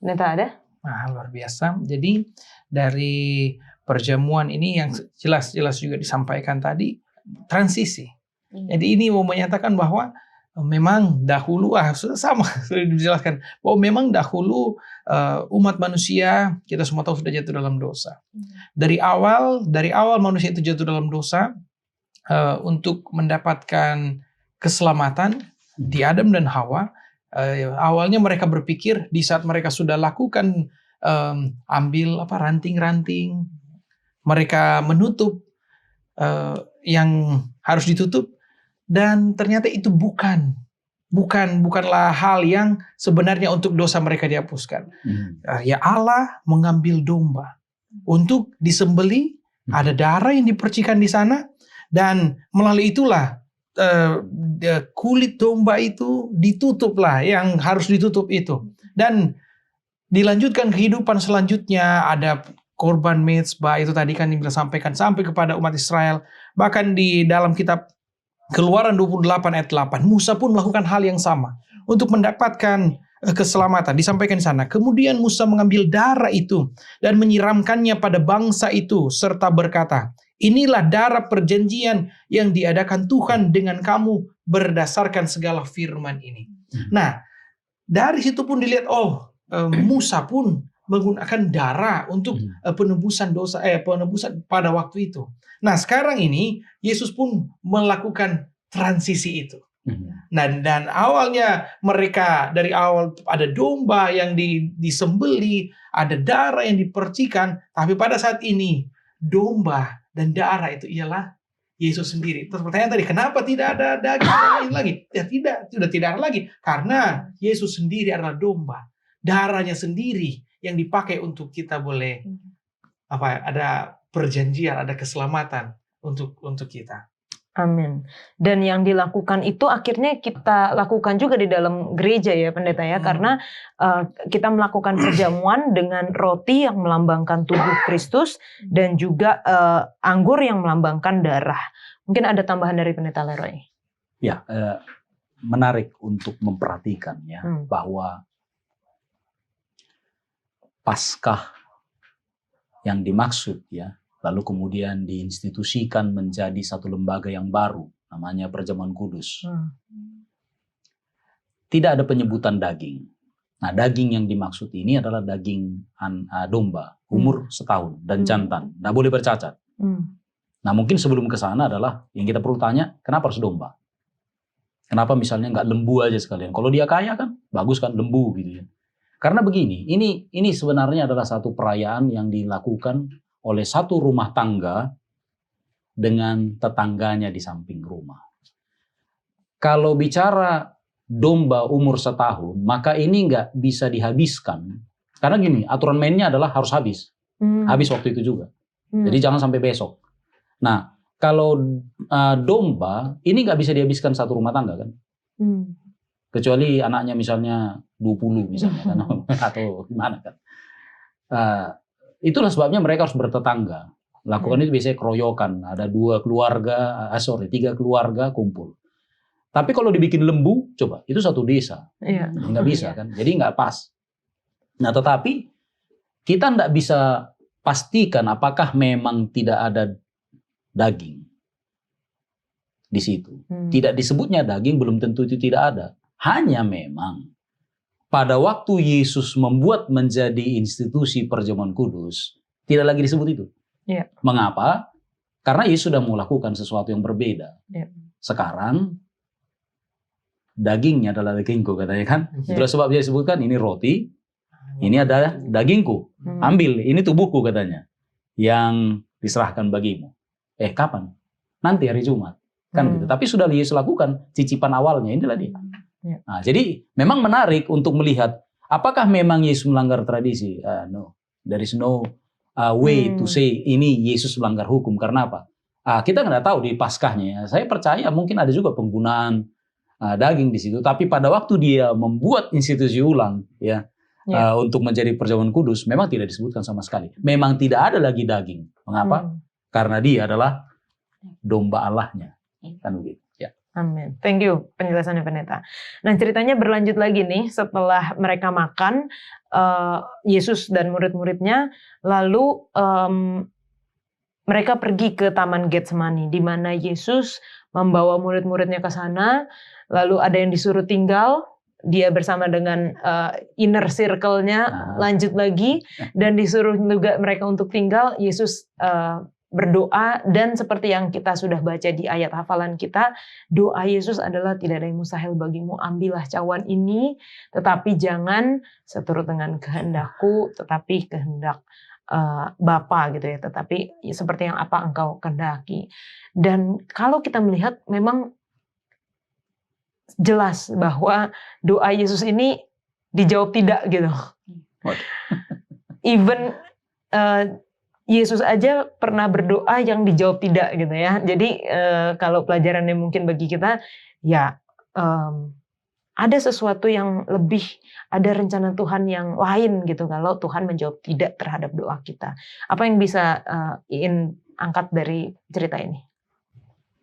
Neta ada? Nah, luar biasa. Jadi dari perjamuan ini yang jelas-jelas juga disampaikan tadi, transisi. Jadi ini mau menyatakan bahwa memang dahulu sudah dijelaskan bahwa memang dahulu umat manusia, kita semua tahu, sudah jatuh dalam dosa. Dari awal manusia itu jatuh dalam dosa, untuk mendapatkan keselamatan di Adam dan Hawa, awalnya mereka berpikir di saat mereka sudah lakukan ambil ranting-ranting, mereka menutup yang harus ditutup, dan ternyata itu bukanlah hal yang sebenarnya untuk dosa mereka dihapuskan. Ya Allah mengambil domba untuk disembeli, ada darah yang dipercikan di sana, dan melalui itulah kulit domba itu ditutuplah yang harus ditutup itu, dan dilanjutkan kehidupan selanjutnya. Ada korban mezbah itu tadi kan disampaikan sampai kepada umat Israel. Bahkan di dalam kitab Keluaran 28 ayat 8, Musa pun melakukan hal yang sama untuk mendapatkan keselamatan. Disampaikan di sana, kemudian Musa mengambil darah itu dan menyiramkannya pada bangsa itu serta berkata, inilah darah perjanjian yang diadakan Tuhan dengan kamu berdasarkan segala firman ini. Nah, dari situ pun dilihat, Musa pun menggunakan darah untuk penebusan dosa, penebusan pada waktu itu. Nah, sekarang ini Yesus pun melakukan transisi itu. Dan awalnya mereka dari awal ada domba yang disembeli, ada darah yang dipercikan, tapi pada saat ini domba dan darah itu ialah Yesus sendiri. Terus pertanyaan tadi, kenapa tidak ada daging lain lagi? Ya sudah tidak ada lagi, karena Yesus sendiri adalah domba. Darahnya sendiri yang dipakai untuk kita boleh ada perjanjian, ada keselamatan untuk kita. Amin. Dan yang dilakukan itu akhirnya kita lakukan juga di dalam gereja ya Pendeta ya, karena kita melakukan perjamuan dengan roti yang melambangkan tubuh Kristus dan juga anggur yang melambangkan darah. Mungkin ada tambahan dari Pendeta Leroy. Ya, menarik untuk memperhatikan ya bahwa Paskah yang dimaksud ya, lalu kemudian diinstitusikan menjadi satu lembaga yang baru, namanya Perjamuan Kudus. Tidak ada penyebutan daging. Nah, daging yang dimaksud ini adalah daging domba, umur setahun dan jantan, tidak boleh bercacat. Nah, mungkin sebelum ke sana adalah yang kita perlu tanya, kenapa harus domba? Kenapa misalnya nggak lembu aja sekalian? Kalau dia kaya kan, bagus kan lembu gitu ya. Karena begini, ini sebenarnya adalah satu perayaan yang dilakukan oleh satu rumah tangga dengan tetangganya di samping rumah. Kalau bicara domba umur setahun, maka ini nggak bisa dihabiskan. Karena gini, aturan mainnya adalah harus habis. Habis waktu itu juga. Jadi jangan sampai besok. Nah, kalau domba, ini nggak bisa dihabiskan satu rumah tangga kan. Kecuali anaknya misalnya 20 misalnya kan, atau gimana kan. Itulah sebabnya mereka harus bertetangga. Lakukan itu biasanya keroyokan. Ada 3 keluarga kumpul. Tapi kalau dibikin lembu, coba, itu satu desa. Nggak bisa kan, jadi nggak pas. Nah, tetapi kita nggak bisa pastikan apakah memang tidak ada daging di situ. Tidak disebutnya daging, belum tentu itu tidak ada. Hanya memang pada waktu Yesus membuat menjadi institusi Perjamuan Kudus, tidak lagi disebut itu. Mengapa? Karena Yesus sudah melakukan sesuatu yang berbeda. Sekarang dagingnya adalah dagingku katanya kan. Itulah sebab dia sebutkan ini roti, ini adalah dagingku. Ambil, ini tubuhku katanya yang diserahkan bagimu. Kapan? nanti hari Jumat. Kan gitu. Tapi sudah Yesus lakukan cicipan awalnya, inilah dia. Ya. Nah, jadi memang menarik untuk melihat apakah memang Yesus melanggar tradisi? No, there is no way to say ini Yesus melanggar hukum. Karena apa? Kita nggak tahu di Paskahnya. Ya. Saya percaya mungkin ada juga penggunaan daging di situ. Tapi pada waktu dia membuat institusi ulang, untuk menjadi perjamuan kudus, memang tidak disebutkan sama sekali. Memang tidak ada lagi daging. Mengapa? Karena dia adalah domba Allahnya. Kan begitu. Ya. Amin. Thank you penjelasannya Pendeta. Nah ceritanya berlanjut lagi nih setelah mereka makan, Yesus dan murid-muridnya, lalu mereka pergi ke Taman Getsemani, di mana Yesus membawa murid-muridnya ke sana, lalu ada yang disuruh tinggal, dia bersama dengan inner circle-nya lanjut lagi, dan disuruh juga mereka untuk tinggal. Yesus berdoa, dan seperti yang kita sudah baca di ayat hafalan kita, doa Yesus adalah tidak ada yang mustahil bagimu, ambillah cawan ini, tetapi jangan seturut dengan kehendakku, tetapi kehendak Bapa gitu ya, tetapi seperti yang apa engkau kehendaki. Dan kalau kita melihat memang jelas bahwa doa Yesus ini dijawab tidak gitu. Even Yesus aja pernah berdoa yang dijawab tidak gitu ya. Jadi kalau pelajarannya mungkin bagi kita ya ada sesuatu yang lebih, ada rencana Tuhan yang lain gitu kalau Tuhan menjawab tidak terhadap doa kita. Apa yang bisa angkat dari cerita ini?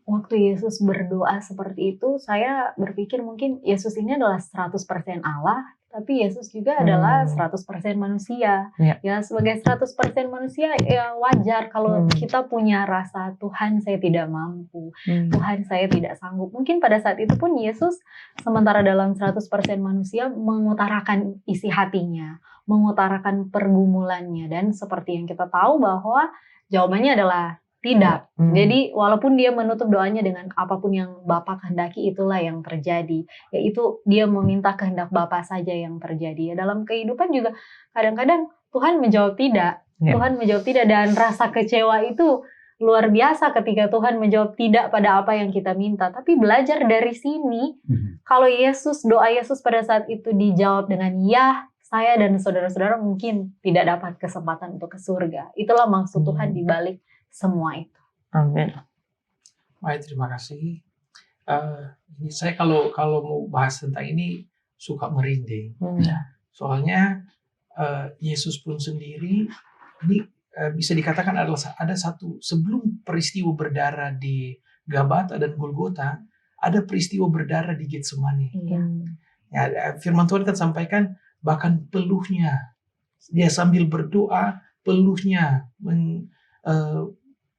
Waktu Yesus berdoa seperti itu, saya berpikir mungkin Yesus ini adalah 100% Allah, tapi Yesus juga adalah 100% manusia. Ya, sebagai 100% manusia, ya wajar kalau kita punya rasa Tuhan saya tidak mampu, Tuhan saya tidak sanggup. Mungkin pada saat itu pun Yesus sementara dalam 100% manusia mengutarakan isi hatinya, mengutarakan pergumulannya, dan seperti yang kita tahu bahwa jawabannya adalah tidak. Jadi walaupun dia menutup doanya dengan apapun yang Bapa kehendaki, itulah yang terjadi. Yaitu dia meminta kehendak Bapa saja yang terjadi. Ya, dalam kehidupan juga kadang-kadang Tuhan menjawab tidak. Tuhan menjawab tidak, dan rasa kecewa itu luar biasa ketika Tuhan menjawab tidak pada apa yang kita minta. Tapi belajar dari sini, kalau doa Yesus pada saat itu dijawab dengan ya, saya dan saudara-saudara mungkin tidak dapat kesempatan untuk ke surga. Itulah maksud Tuhan di balik semua itu. Amin. Baik, terima kasih. Ini saya kalau mau bahas tentang ini suka merinding. Soalnya Yesus pun sendiri ini bisa dikatakan adalah ada satu, sebelum peristiwa berdarah di Gabata dan Golgota, ada peristiwa berdarah di Getsemani. Ya, firman Tuhan kan sampaikan bahkan peluhnya, dia sambil berdoa peluhnya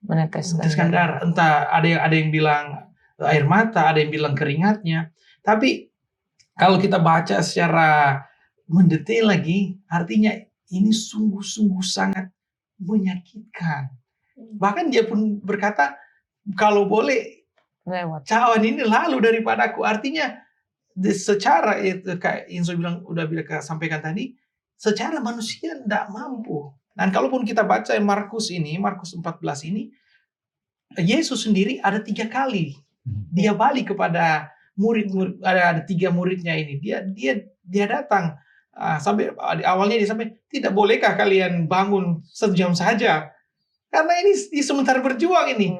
meneteskan darah. Entah ada yang bilang air mata, ada yang bilang keringatnya. Tapi kalau kita baca secara mendetail lagi, artinya ini sungguh-sungguh sangat menyakitkan. Bahkan dia pun berkata, kalau boleh cawan ini lalu daripadaku. Artinya secara itu kayak Inso udah sampaikan tadi, secara manusia tidak mampu. Dan kalaupun kita baca Markus 14 ini, Yesus sendiri ada 3 kali dia balik kepada murid-murid, ada 3 muridnya ini. Dia datang sampai awalnya dia sampai, tidak bolehkah kalian bangun sejam saja? Karena ini di sementara berjuang ini.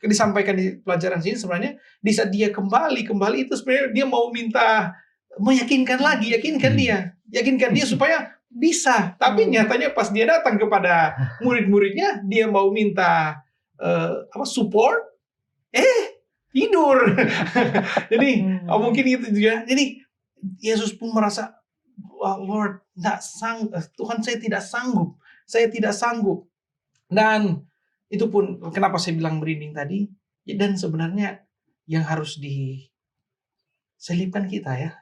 Disampaikan di pelajaran sini sebenarnya di saat dia kembali itu sebenarnya dia mau minta meyakinkan lagi, yakinkan dia supaya bisa. Tapi nyatanya pas dia datang kepada murid-muridnya, dia mau minta support, tidur. Jadi mungkin itu juga. Jadi Yesus pun merasa, Lord, Tuhan saya tidak sanggup. Dan itu pun kenapa saya bilang merinding tadi. Dan sebenarnya yang harus diselipkan kita ya,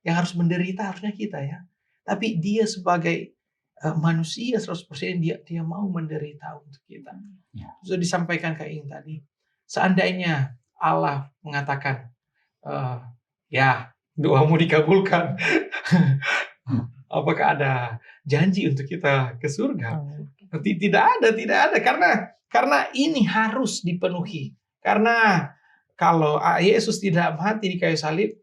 yang harus menderita harusnya kita ya. Tapi dia sebagai manusia 100% dia mau menderita untuk kita. Sudah disampaikan kayak ini tadi. Seandainya Allah mengatakan, ya doamu dikabulkan, apakah ada janji untuk kita ke surga? Tidak ada. Karena ini harus dipenuhi. Karena kalau Yesus tidak mati di kayu salib,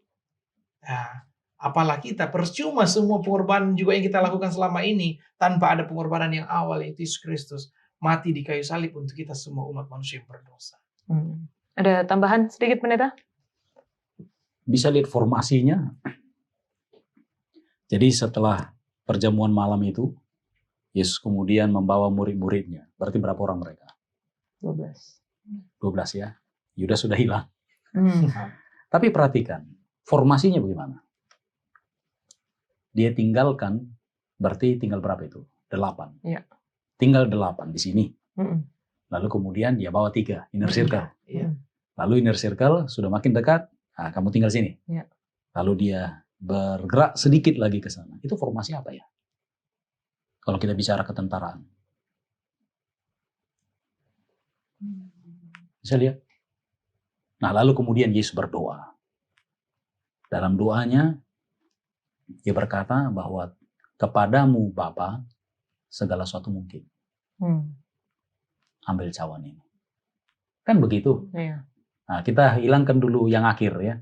ya, apalah kita, percuma semua pengorbanan juga yang kita lakukan selama ini tanpa ada pengorbanan yang awal, yaitu Yesus Kristus mati di kayu salib untuk kita semua umat manusia yang berdosa. Ada tambahan sedikit, Pendeta? Bisa lihat formasinya. Jadi setelah perjamuan malam itu, Yesus kemudian membawa murid-muridnya. Berarti berapa orang mereka? 12. 12 ya. Yudas sudah hilang. Tapi perhatikan, formasinya bagaimana? Dia tinggalkan, berarti tinggal berapa itu? 8. Iya. Tinggal 8 di sini. Lalu kemudian dia bawa 3, inner circle. Iya. Lalu inner circle sudah makin dekat, nah, kamu tinggal sini. Iya. Lalu dia bergerak sedikit lagi ke sana. Itu formasi apa ya? Kalau kita bicara ketentaraan. Bisa lihat? Nah, lalu kemudian Yesus berdoa. Dalam doanya, dia berkata bahwa kepadamu Bapa segala sesuatu mungkin. Ambil cawan ini. Kan begitu? Iya. Nah, kita hilangkan dulu yang akhir ya.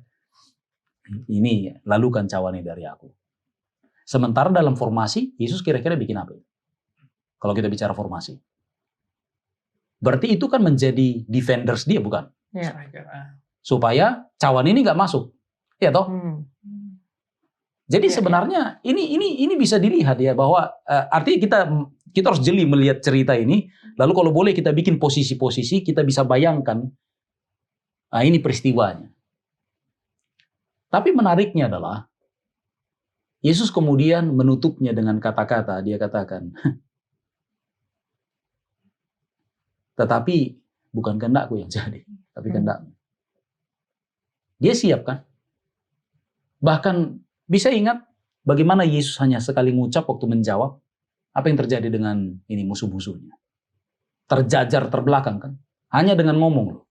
Ini, lalukan cawan ini dari aku. Sementara dalam formasi, Yesus kira-kira bikin apa? Kalau kita bicara formasi. Berarti itu kan menjadi defenders dia, bukan? Iya. Supaya cawan ini nggak masuk. Ya toh? Jadi Iya, sebenarnya ini bisa dilihat ya, bahwa artinya kita harus jeli melihat cerita ini. Lalu kalau boleh kita bikin posisi-posisi, kita bisa bayangkan ini peristiwanya. Tapi menariknya adalah Yesus kemudian menutupnya dengan kata-kata, dia katakan, tetapi bukan kehendakku yang jadi, tapi kehendakmu. Dia siap kan? Bahkan bisa ingat bagaimana Yesus hanya sekali ngucap waktu menjawab, apa yang terjadi dengan ini musuh-musuhnya. Terjajar terbelakang kan? Hanya dengan ngomong loh.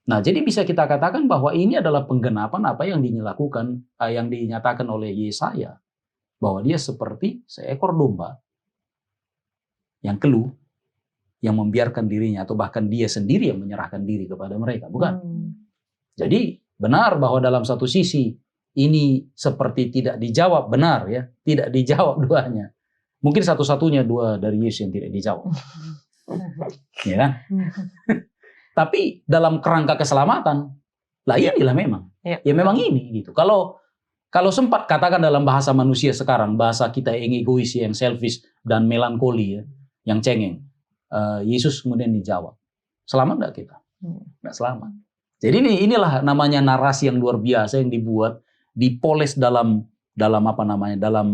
Nah, jadi bisa kita katakan bahwa ini adalah penggenapan apa yang yang dinyatakan oleh Yesaya, bahwa dia seperti seekor domba yang keluh, yang membiarkan dirinya atau bahkan dia sendiri yang menyerahkan diri kepada mereka, bukan? Jadi benar bahwa dalam satu sisi ini seperti tidak dijawab, benar ya, tidak dijawab duanya. Mungkin satu-satunya dua dari Yesus yang tidak dijawab. Ya kan? Tapi dalam kerangka keselamatan, lah inilah memang. Ya, ya memang ini gitu. Kalau sempat katakan dalam bahasa manusia sekarang, bahasa kita yang egois, yang selfish dan melankoli ya, yang cengeng. Yesus kemudian dijawab. Selamat enggak kita? Enggak selamat. Jadi inilah namanya narasi yang luar biasa yang dibuat, dipoles dalam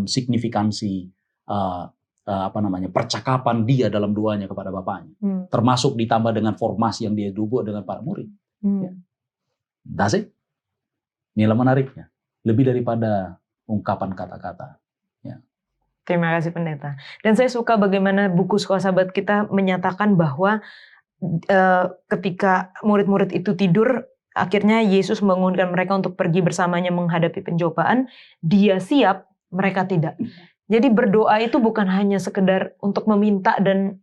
signifikansi percakapan dia dalam doanya kepada Bapaknya. Termasuk ditambah dengan formasi yang dia buat dengan para murid. Ya. That's it. Inilah menariknya. Lebih daripada ungkapan kata-kata. Ya. Terima kasih Pendeta. Dan saya suka bagaimana buku Sekolah Sahabat kita menyatakan bahwa ketika murid-murid itu tidur, akhirnya Yesus membangunkan mereka untuk pergi bersamanya menghadapi pencobaan. Dia siap, mereka tidak. Jadi berdoa itu bukan hanya sekedar untuk meminta dan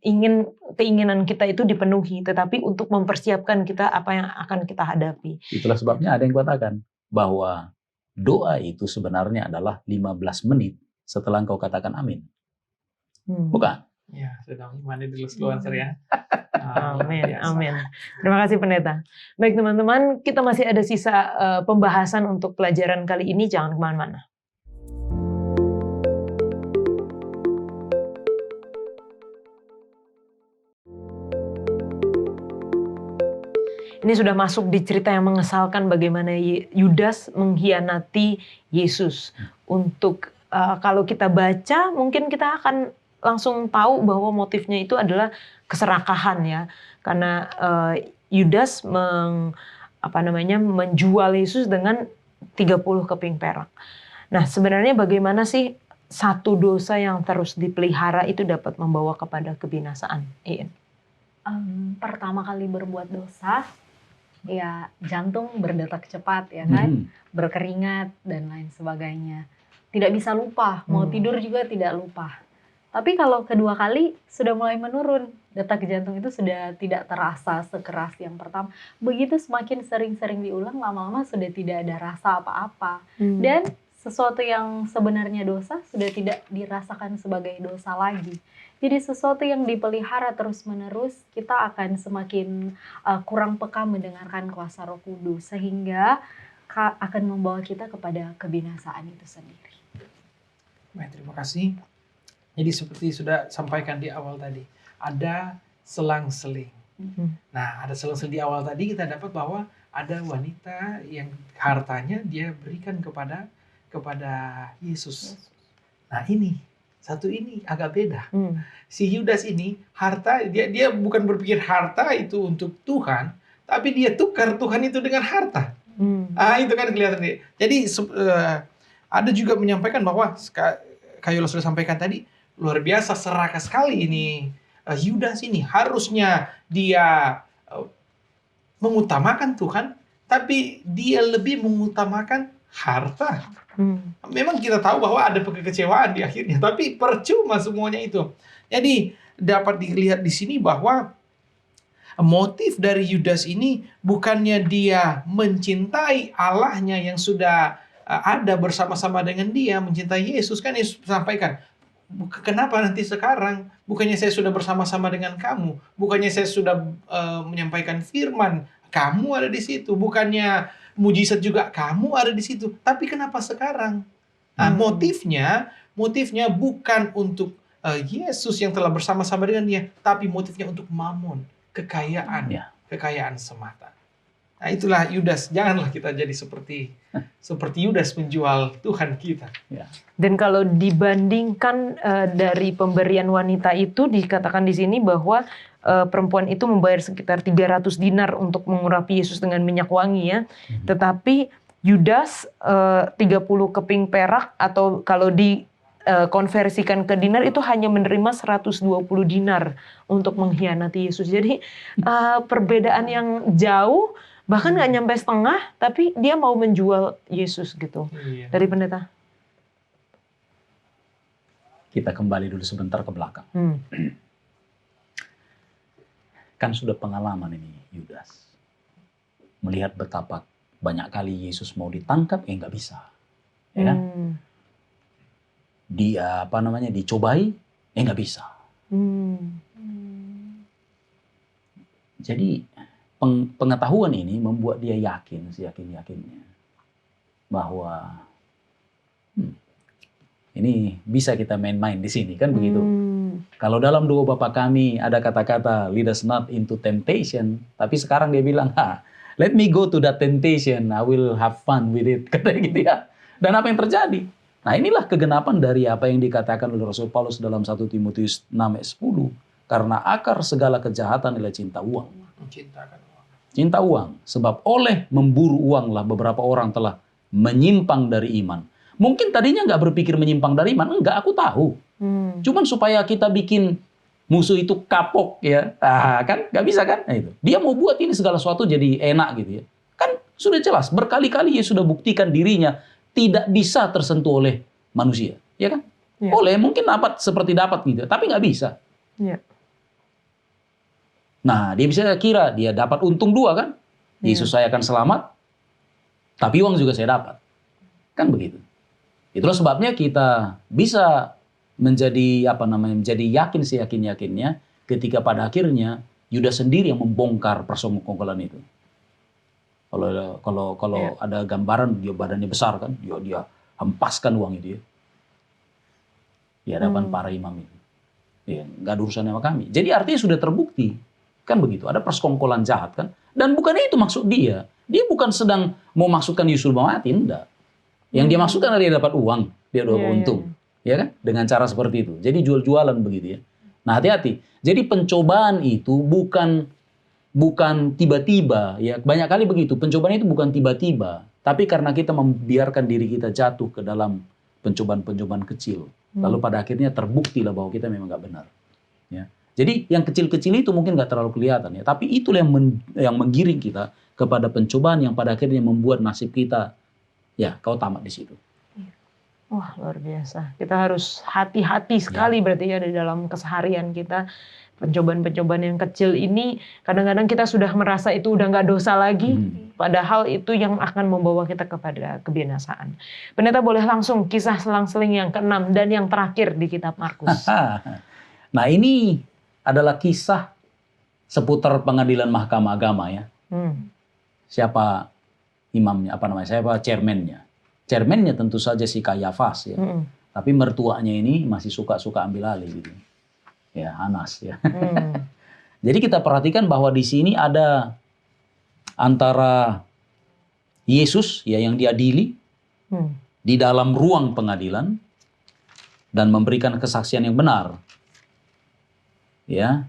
keinginan kita itu dipenuhi, tetapi untuk mempersiapkan kita apa yang akan kita hadapi. Itulah sebabnya ada yang katakan bahwa doa itu sebenarnya adalah 15 menit setelah engkau katakan amin. Bukan? Ya, sedang mandi dulu keluar ya. Amin, amin. Terima kasih Pendeta. Baik teman-teman, kita masih ada sisa pembahasan untuk pelajaran kali ini. Jangan kemana-mana. Ini sudah masuk di cerita yang mengesalkan bagaimana Yudas mengkhianati Yesus. Untuk kalau kita baca, mungkin kita akan langsung tahu bahwa motifnya itu adalah keserakahan ya, karena Yudas menjual Yesus dengan 30 keping perak. Nah, sebenarnya bagaimana sih satu dosa yang terus dipelihara itu dapat membawa kepada kebinasaan? Iin. Pertama kali berbuat dosa, ya jantung berdetak cepat ya kan, berkeringat dan lain sebagainya. Tidak bisa lupa, mau tidur juga tidak lupa. Tapi kalau kedua kali sudah mulai menurun, detak jantung itu sudah tidak terasa sekeras yang pertama. Begitu semakin sering-sering diulang, lama-lama sudah tidak ada rasa apa-apa. Dan sesuatu yang sebenarnya dosa sudah tidak dirasakan sebagai dosa lagi. Jadi sesuatu yang dipelihara terus-menerus, kita akan semakin kurang peka mendengarkan kuasa Roh Kudus, sehingga akan membawa kita kepada kebinasaan itu sendiri. Baik, terima kasih. Jadi seperti sudah sampaikan di awal tadi, ada selang-seling. Nah, ada selang-seling di awal tadi kita dapat bahwa ada wanita yang hartanya dia berikan kepada Yesus. Nah, satu ini agak beda. Si Yudas ini harta dia bukan berpikir harta itu untuk Tuhan, tapi dia tukar Tuhan itu dengan harta. Itu kan kelihatan. Jadi ada juga menyampaikan bahwa kayak sudah sampaikan tadi, luar biasa serakah sekali ini Yudas ini. Harusnya dia mengutamakan Tuhan, tapi dia lebih mengutamakan harta. Memang kita tahu bahwa ada kekecewaan di akhirnya, tapi percuma semuanya itu. Jadi dapat dilihat di sini bahwa motif dari Yudas ini bukannya dia mencintai Allahnya yang sudah ada bersama-sama dengan dia, mencintai Yesus. Kan Yesus sampaikan, kenapa nanti sekarang? Bukannya saya sudah bersama-sama dengan kamu. Bukannya saya sudah menyampaikan firman, kamu ada di situ. Bukannya mujizat juga kamu ada di situ. Tapi kenapa sekarang? Nah, motifnya bukan untuk Yesus yang telah bersama-sama dengan dia, tapi motifnya untuk mamon, kekayaan semata. Nah, itulah Yudas. Janganlah kita jadi seperti Yudas menjual Tuhan kita. Dan kalau dibandingkan dari pemberian wanita itu, dikatakan di sini bahwa perempuan itu membayar sekitar 300 dinar untuk mengurapi Yesus dengan minyak wangi ya. Tetapi Yudas 30 keping perak, atau kalau dikonversikan ke dinar itu hanya menerima 120 dinar untuk mengkhianati Yesus. Jadi perbedaan yang jauh, bahkan nggak nyampe setengah, tapi dia mau menjual Yesus gitu. Dari pendeta. Kita kembali dulu sebentar ke belakang. Kan sudah pengalaman ini Yudas. Melihat betapa banyak kali Yesus mau ditangkap, nggak bisa. Ya kan? Dia dicobai, nggak bisa. Jadi pengetahuan ini membuat dia yakin, seyakin-yakinnya bahwa ini bisa kita main-main di sini, kan begitu. Kalau dalam Doa Bapa Kami ada kata-kata lead us not into temptation, tapi sekarang dia bilang, let me go to that temptation, I will have fun with it, katanya gitu ya. Dan apa yang terjadi? Nah, inilah kegenapan dari apa yang dikatakan oleh Rasul Paulus dalam 1 Timotius 6:10, karena akar segala kejahatan adalah cinta uang. Cinta uang, sebab oleh memburu uanglah beberapa orang telah menyimpang dari iman. Mungkin tadinya nggak berpikir menyimpang dari iman, enggak, aku tahu. Cuman supaya kita bikin musuh itu kapok ya, kan nggak bisa kan? Nah, itu. Dia mau buat ini segala sesuatu jadi enak gitu ya. Kan sudah jelas, berkali-kali dia sudah buktikan dirinya tidak bisa tersentuh oleh manusia, ya kan? Boleh, mungkin dapat seperti dapat gitu, tapi nggak bisa. Nah, dia bisa kira dia dapat untung dua kan? Yesus saya akan selamat, tapi uang juga saya dapat. Kan begitu. Itulah sebabnya kita bisa menjadi menjadi yakin seyakin-yakinnya ketika pada akhirnya Yudas sendiri yang membongkar persekongkolan itu. Kalau ada gambaran dia badannya besar kan, dia hempaskan uang itu ya. Di hadapan para imam itu. Ya, nggak ada urusan sama kami. Jadi artinya sudah terbukti. Kan begitu, ada persekongkolan jahat kan. Dan bukan itu maksud dia. Dia bukan sedang mau masukkan Yesus mati, enggak. Yang dia masukkan adalah dia dapat uang, dia dapat untung. Ya kan? Dengan cara seperti itu. Jadi jual-jualan begitu ya. Nah, hati-hati. Jadi pencobaan itu bukan tiba-tiba ya. Banyak kali begitu. Pencobaan itu bukan tiba-tiba, tapi karena kita membiarkan diri kita jatuh ke dalam pencobaan-pencobaan kecil. Lalu pada akhirnya terbuktilah bahwa kita memang nggak benar. Ya. Jadi yang kecil-kecil itu mungkin nggak terlalu kelihatan ya, tapi itulah yang menggiring kita kepada pencobaan yang pada akhirnya membuat nasib kita, ya kau tamat di situ. Wah, luar biasa. Kita harus hati-hati sekali berarti ya di dalam keseharian kita. Pencobaan-pencobaan yang kecil ini kadang-kadang kita sudah merasa itu udah nggak dosa lagi, padahal itu yang akan membawa kita kepada kebinasaan. Pendeta boleh langsung kisah selang-seling yang ke-6 dan yang terakhir di kitab Markus. Nah, ini adalah kisah seputar pengadilan Mahkamah Agama ya. Siapa imamnya, siapa chairman-nya? Chairman-nya tentu saja si Kayafas ya. Tapi mertuanya ini masih suka-suka ambil alih gitu. Ya, Hanas ya. Jadi kita perhatikan bahwa di sini ada antara Yesus ya yang diadili di dalam ruang pengadilan dan memberikan kesaksian yang benar. Ya.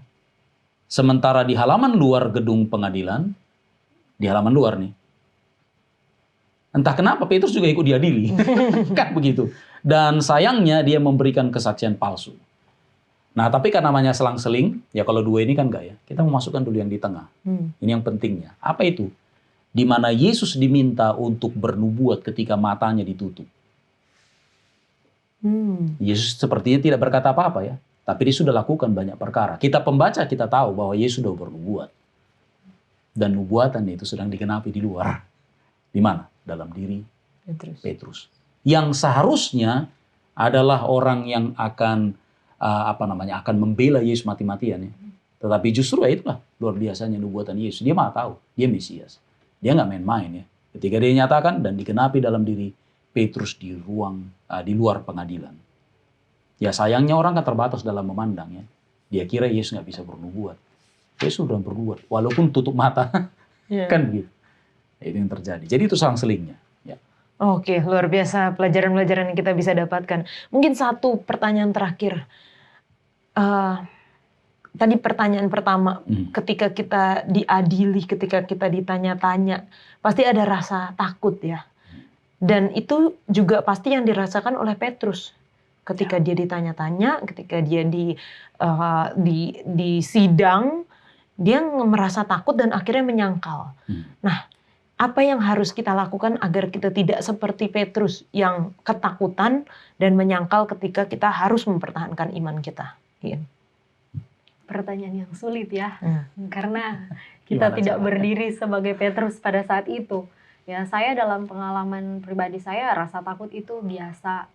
Sementara di halaman luar gedung pengadilan, di halaman luar nih, entah kenapa Petrus juga ikut diadili. Kan begitu. Dan sayangnya dia memberikan kesaksian palsu. Nah, tapi karena namanya selang-seling, ya kalau dua ini kan enggak ya. Kita memasukkan dulu yang di tengah. Ini yang pentingnya. Apa itu? Di mana Yesus diminta untuk bernubuat ketika matanya ditutup. Yesus sepertinya tidak berkata apa-apa ya. Tapi dia sudah lakukan banyak perkara. Kita pembaca kita tahu bahwa Yesus sudah bernubuat. Dan nubuatan itu sedang digenapi di luar. Di mana? Dalam diri Petrus. Yang seharusnya adalah orang yang akan akan membela Yesus mati-matian ya. Tetapi justru itulah luar biasanya nubuatan Yesus. Dia malah tahu, dia Mesias. Dia nggak main-main ya. Ketika dia nyatakan dan digenapi dalam diri Petrus di luar pengadilan. Ya sayangnya orang kan terbatas dalam memandang ya. Dia kira Yesus nggak bisa bernubuat. Yesus sudah bernubuat, walaupun tutup mata. Kan begitu. Itu yang terjadi. Jadi itu selang-selingnya. Ya. Oke, luar biasa pelajaran-pelajaran yang kita bisa dapatkan. Mungkin satu pertanyaan terakhir. Tadi pertanyaan pertama, ketika kita diadili, ketika kita ditanya-tanya, pasti ada rasa takut ya. Dan itu juga pasti yang dirasakan oleh Petrus. Ketika dia ditanya-tanya, ketika dia di sidang, dia merasa takut dan akhirnya menyangkal. Nah, apa yang harus kita lakukan agar kita tidak seperti Petrus yang ketakutan dan menyangkal ketika kita harus mempertahankan iman kita? Pertanyaan yang sulit ya, karena kita tidak berdiri sebagai Petrus pada saat itu. Ya, saya dalam pengalaman pribadi saya rasa takut itu biasa,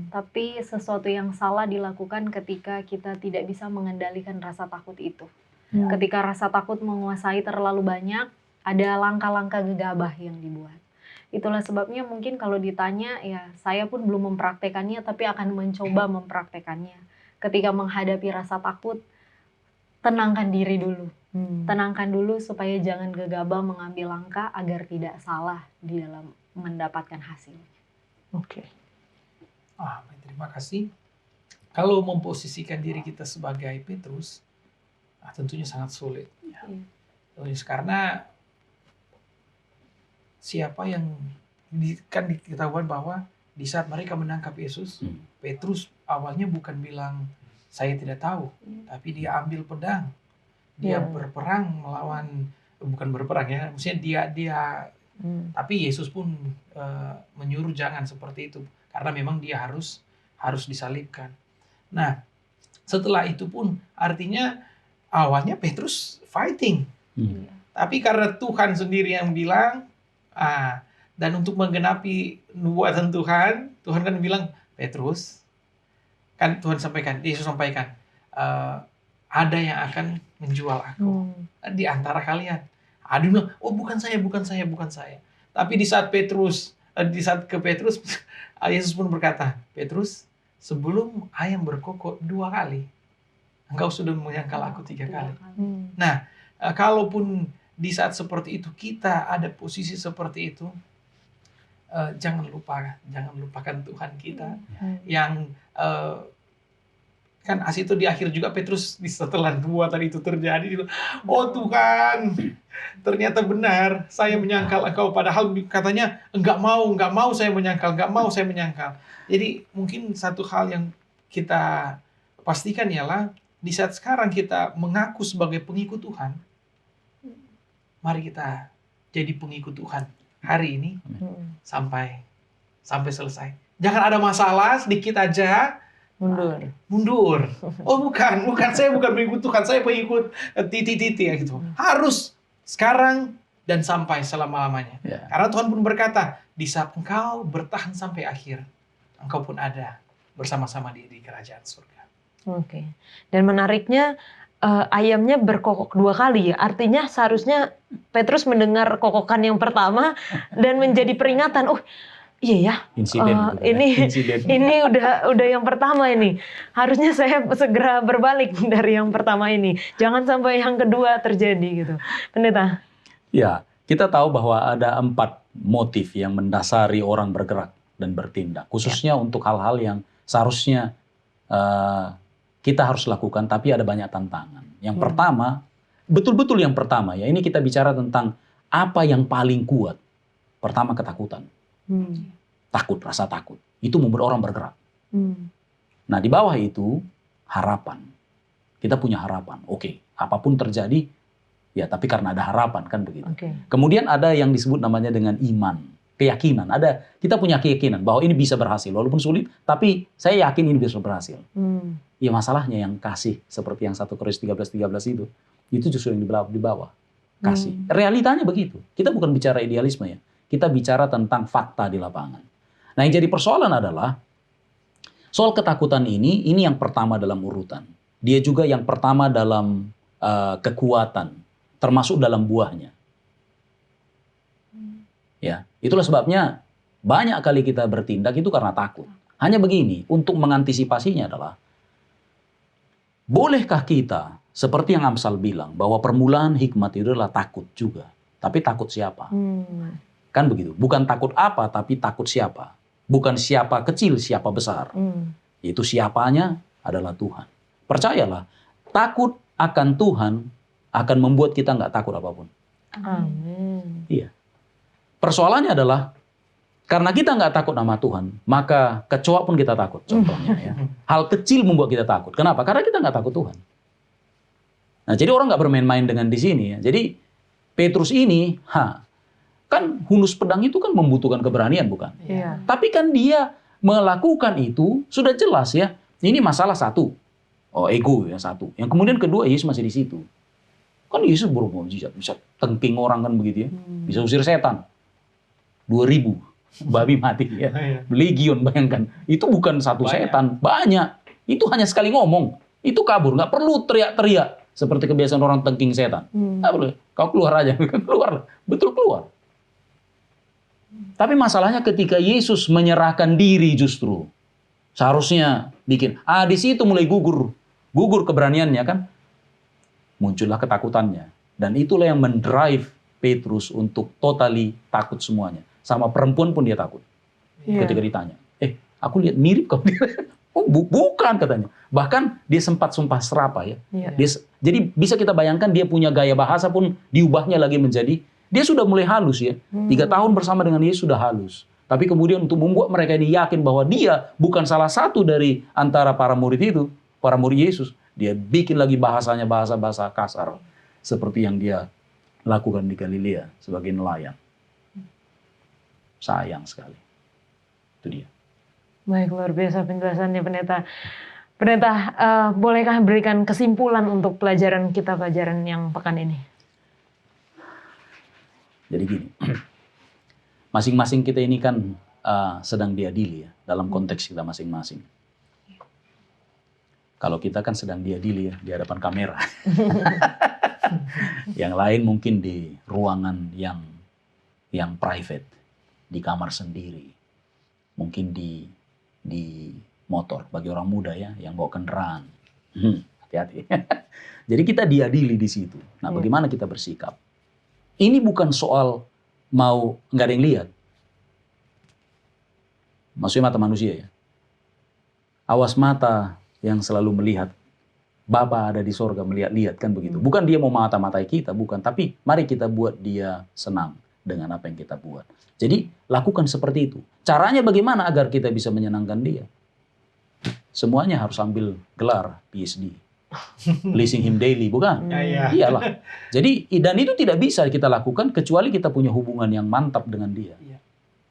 tapi sesuatu yang salah dilakukan ketika kita tidak bisa mengendalikan rasa takut itu. Ketika rasa takut menguasai terlalu banyak, ada langkah-langkah gegabah yang dibuat. Itulah sebabnya mungkin kalau ditanya, ya saya pun belum mempraktekannya, tapi akan mencoba mempraktekannya. Ketika menghadapi rasa takut, tenangkan diri dulu. Tenangkan dulu supaya jangan gegabah mengambil langkah agar tidak salah di dalam mendapatkan hasilnya. Oke. Terima kasih. Kalau memposisikan diri kita sebagai Petrus, tentunya sangat sulit. Ya. Karena siapa yang kan diketahui bahwa di saat mereka menangkap Yesus, Petrus awalnya bukan bilang saya tidak tahu, tapi dia ambil pedang, dia berperang melawan, bukan berperang ya, maksudnya dia tapi Yesus pun menyuruh jangan seperti itu, karena memang dia harus disalibkan. Nah, setelah itu pun artinya awalnya Petrus fighting, tapi karena Tuhan sendiri yang bilang, dan untuk menggenapi nubuatan Tuhan kan bilang, Petrus, kan Tuhan sampaikan, Yesus sampaikan, ada yang akan menjual aku di antara kalian. Dia bilang, oh bukan saya. Tapi di saat ke Petrus, Yesus pun berkata, Petrus, sebelum ayam berkokok 2 kali, engkau sudah menyangkal aku 3 kali. Nah, kalaupun di saat seperti itu kita ada posisi seperti itu, jangan lupakan Tuhan kita yang kan itu di akhir juga Petrus setelah nubuatan itu terjadi, dia bilang, oh Tuhan, ternyata benar saya menyangkal engkau, padahal katanya enggak mau saya menyangkal. Jadi mungkin satu hal yang kita pastikan ialah di saat sekarang kita mengaku sebagai pengikut Tuhan, mari kita jadi pengikut Tuhan hari ini sampai selesai. Jangan ada masalah, sedikit aja, mundur. Oh bukan. Saya bukan pengikut Tuhan, saya pengikut titik-titik ya gitu. Harus sekarang dan sampai selama-lamanya. Ya. Karena Tuhan pun berkata, di saat engkau bertahan sampai akhir, engkau pun ada bersama-sama di kerajaan surga. Oke. Dan menariknya ayamnya berkokok 2 kali ya. Artinya seharusnya Petrus mendengar kokokan yang pertama dan menjadi peringatan. Oh iya ya. Insiden. Ini udah yang pertama ini. Harusnya saya segera berbalik dari yang pertama ini. Jangan sampai yang kedua terjadi gitu. Pendeta. Ya, kita tahu bahwa ada 4 motif yang mendasari orang bergerak dan bertindak. Khususnya untuk hal-hal yang seharusnya kita harus lakukan, tapi ada banyak tantangan. Yang pertama, betul-betul yang pertama ya, ini kita bicara tentang apa yang paling kuat. Pertama, ketakutan. Takut, rasa takut. Itu membuat orang bergerak. Nah, di bawah itu, harapan. Kita punya harapan. Oke, apapun terjadi, ya tapi karena ada harapan, kan begitu. Kemudian ada yang disebut namanya dengan iman. Keyakinan. Kita punya keyakinan bahwa ini bisa berhasil. Walaupun sulit, tapi saya yakin ini bisa berhasil. Ya masalahnya yang kasih, seperti yang 1 Korintus 13:13 itu justru yang di bawah. Kasih. Realitanya begitu. Kita bukan bicara idealisme ya. Kita bicara tentang fakta di lapangan. Nah yang jadi persoalan adalah, soal ketakutan ini yang pertama dalam urutan. Dia juga yang pertama dalam kekuatan, termasuk dalam buahnya. Ya, itulah sebabnya banyak kali kita bertindak itu karena takut. Hanya begini, untuk mengantisipasinya adalah, bolehkah kita, seperti yang Amsal bilang, bahwa permulaan hikmat itu adalah takut juga. Tapi takut siapa? Kan begitu. Bukan takut apa, tapi takut siapa. Bukan siapa kecil, siapa besar. Itu siapanya adalah Tuhan. Percayalah, takut akan Tuhan akan membuat kita nggak takut apapun. Amin. Iya. Persoalannya adalah, karena kita nggak takut sama Tuhan, maka kecoa pun kita takut, contohnya ya. Hal kecil membuat kita takut. Kenapa? Karena kita nggak takut Tuhan. Nah, jadi orang nggak bermain-main dengan di sini ya. Jadi Petrus ini, kan hunus pedang itu kan membutuhkan keberanian, bukan? Iya. Tapi kan dia melakukan itu sudah jelas ya. Ini masalah satu, ego ya satu. Yang kemudian kedua, Yesus masih di situ. Kan Yesus bermukjizat, bisa tengking orang kan begitu ya, bisa usir setan. 2.000 babi mati ya. Legion, bayangkan. Itu bukan satu setan, banyak. Itu hanya sekali ngomong. Itu kabur, nggak perlu teriak-teriak seperti kebiasaan orang tengking setan. Nggak perlu. Kau keluar aja, keluar. Betul keluar. Tapi masalahnya ketika Yesus menyerahkan diri justru. Seharusnya bikin, di situ mulai gugur keberaniannya kan. Muncullah ketakutannya. Dan itulah yang mendrive Petrus untuk totally takut semuanya. Sama perempuan pun dia takut. Ketika ditanya, aku lihat mirip kau. Oh bukan katanya. Bahkan dia sempat sumpah serapah ya. Jadi bisa kita bayangkan dia punya gaya bahasa pun diubahnya lagi menjadi, dia sudah mulai halus ya. 3 tahun bersama dengan Yesus sudah halus. Tapi kemudian untuk membuat mereka ini yakin bahwa dia bukan salah satu dari antara para murid itu, para murid Yesus, dia bikin lagi bahasanya bahasa-bahasa kasar. Seperti yang dia lakukan di Galilea sebagai nelayan. Sayang sekali. Itu dia. Baik, luar biasa penjelasannya Pendeta. Pendeta, bolehkah berikan kesimpulan untuk pelajaran yang pekan ini? Jadi gini, masing-masing kita ini kan sedang diadili ya, dalam konteks kita masing-masing. Kalau kita kan sedang diadili ya, di hadapan kamera. Yang lain mungkin di ruangan yang private, di kamar sendiri, mungkin di motor bagi orang muda ya yang bawa kendaraan. Hati-hati. Jadi kita diadili di situ. Nah, bagaimana kita bersikap? Ini bukan soal mau nggak ada yang lihat. Maksudnya mata manusia ya. Awas mata yang selalu melihat. Bapa ada di sorga melihat-lihat kan begitu. Bukan dia mau mata-matai kita, bukan. Tapi mari kita buat dia senang dengan apa yang kita buat. Jadi lakukan seperti itu. Caranya bagaimana agar kita bisa menyenangkan dia? Semuanya harus ambil gelar PhD. Pleasing him daily, bukan? Iyalah. Jadi dan itu tidak bisa kita lakukan kecuali kita punya hubungan yang mantap dengan dia.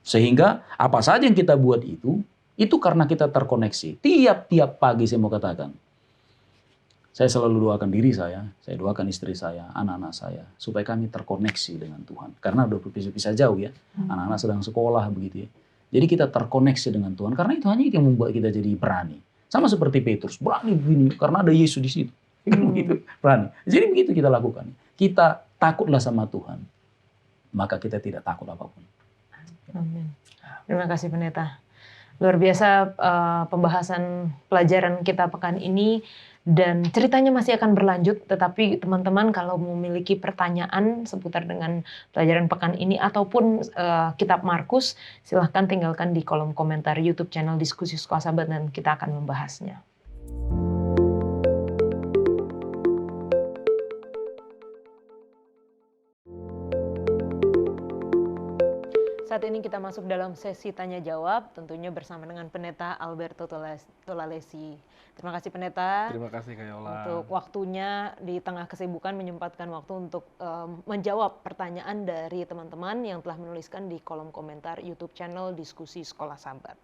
Sehingga apa saja yang kita buat itu Itu karena kita terkoneksi. Tiap-tiap pagi saya mau katakan, saya selalu doakan diri saya doakan istri saya, anak-anak saya, supaya kami terkoneksi dengan Tuhan. Karena udah berpisah-pisah jauh ya, anak-anak sedang sekolah begitu ya. Jadi kita terkoneksi dengan Tuhan, karena itu hanya itu yang membuat kita jadi berani. Sama seperti Petrus, berani begini, karena ada Yesus di situ. Begitu, berani. Jadi begitu kita lakukan. Kita takutlah sama Tuhan, maka kita tidak takut apapun. Amin. Terima kasih Pendeta. Luar biasa pembahasan pelajaran kita pekan ini, dan ceritanya masih akan berlanjut, tetapi teman-teman kalau memiliki pertanyaan seputar dengan pelajaran pekan ini ataupun kitab Markus, silahkan tinggalkan di kolom komentar YouTube channel Diskusi Sekolah Sahabat dan kita akan membahasnya. Saat ini kita masuk dalam sesi tanya jawab, tentunya bersama dengan Pendeta Alberto Tolalesi. Terima kasih Pendeta. Terima kasih Kak Yola. Untuk waktunya di tengah kesibukan menyempatkan waktu untuk menjawab pertanyaan dari teman-teman yang telah menuliskan di kolom komentar YouTube channel Diskusi Sekolah Sahabat.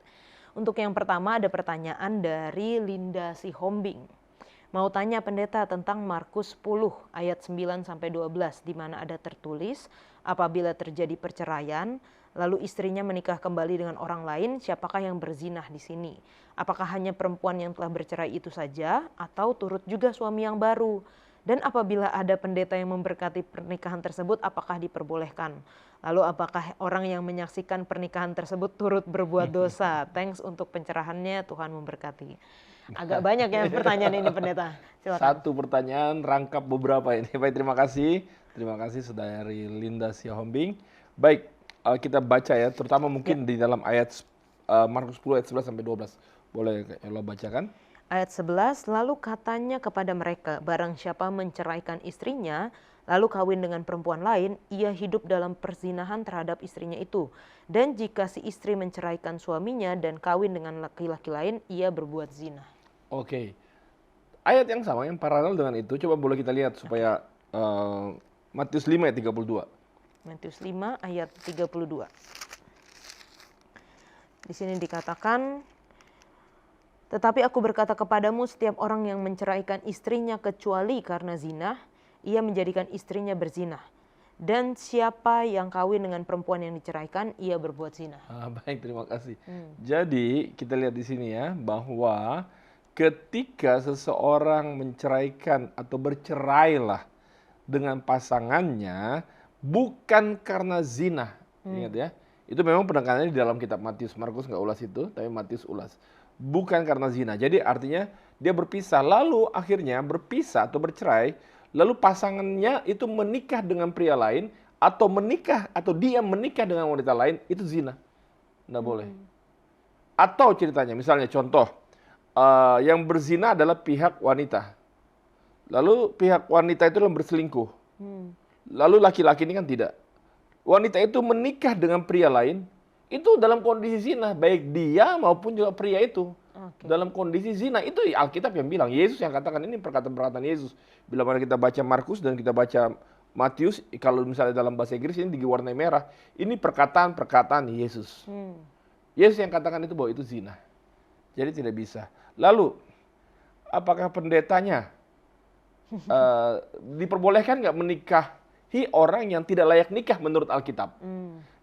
Untuk yang pertama ada pertanyaan dari Linda Sihombing. Mau tanya Pendeta tentang Markus 10 ayat 9-12 di mana ada tertulis apabila terjadi perceraian lalu istrinya menikah kembali dengan orang lain, siapakah yang berzinah di sini? Apakah hanya perempuan yang telah bercerai itu saja atau turut juga suami yang baru? Dan apabila ada pendeta yang memberkati pernikahan tersebut, apakah diperbolehkan? Lalu apakah orang yang menyaksikan pernikahan tersebut turut berbuat dosa? Thanks untuk pencerahannya, Tuhan memberkati. Agak banyak ya pertanyaan ini Pendeta. Silakan. Satu pertanyaan rangkap beberapa ini. Baik, terima kasih. Terima kasih Saudari Linda Sihombing. Baik, kita baca ya, terutama mungkin di dalam ayat Markus 10 ayat 11 sampai 12. Boleh Allah bacakan? Ayat 11, lalu katanya kepada mereka, barang siapa menceraikan istrinya, lalu kawin dengan perempuan lain, ia hidup dalam perzinahan terhadap istrinya itu. Dan jika si istri menceraikan suaminya dan kawin dengan laki-laki lain, ia berbuat zina. Oke. Ayat yang sama, yang paralel dengan itu, coba boleh kita lihat supaya Matius 5 ayat 32. Matius 5 ayat 32. Di sini dikatakan, tetapi aku berkata kepadamu, setiap orang yang menceraikan istrinya kecuali karena zina, ia menjadikan istrinya berzinah. Dan siapa yang kawin dengan perempuan yang diceraikan, ia berbuat zina. Baik, terima kasih. Jadi kita lihat di sini ya, bahwa ketika seseorang menceraikan atau bercerailah dengan pasangannya, bukan karena zina. Ingat ya, itu memang penekanannya di dalam kitab Matius. Markus nggak ulas itu, tapi Matius ulas. Bukan karena zina. Jadi artinya dia berpisah, lalu akhirnya berpisah atau bercerai, lalu pasangannya itu menikah dengan pria lain, atau dia menikah dengan wanita lain, itu zina. Nggak boleh. Atau ceritanya, misalnya contoh, yang berzina adalah pihak wanita. Lalu pihak wanita itu berselingkuh. Lalu laki-laki ini kan tidak. Wanita itu menikah dengan pria lain, itu dalam kondisi zina, baik dia maupun juga pria itu. Dalam kondisi zina, itu Alkitab yang bilang, Yesus yang katakan, ini perkataan-perkataan Yesus. Bila mana kita baca Markus dan kita baca Matius, kalau misalnya dalam bahasa Inggris ini diwarnai merah, ini perkataan-perkataan Yesus. Yesus yang katakan itu bahwa itu zina. Jadi tidak bisa. Lalu, apakah pendetanya diperbolehkan nggak menikahi orang yang tidak layak nikah menurut Alkitab?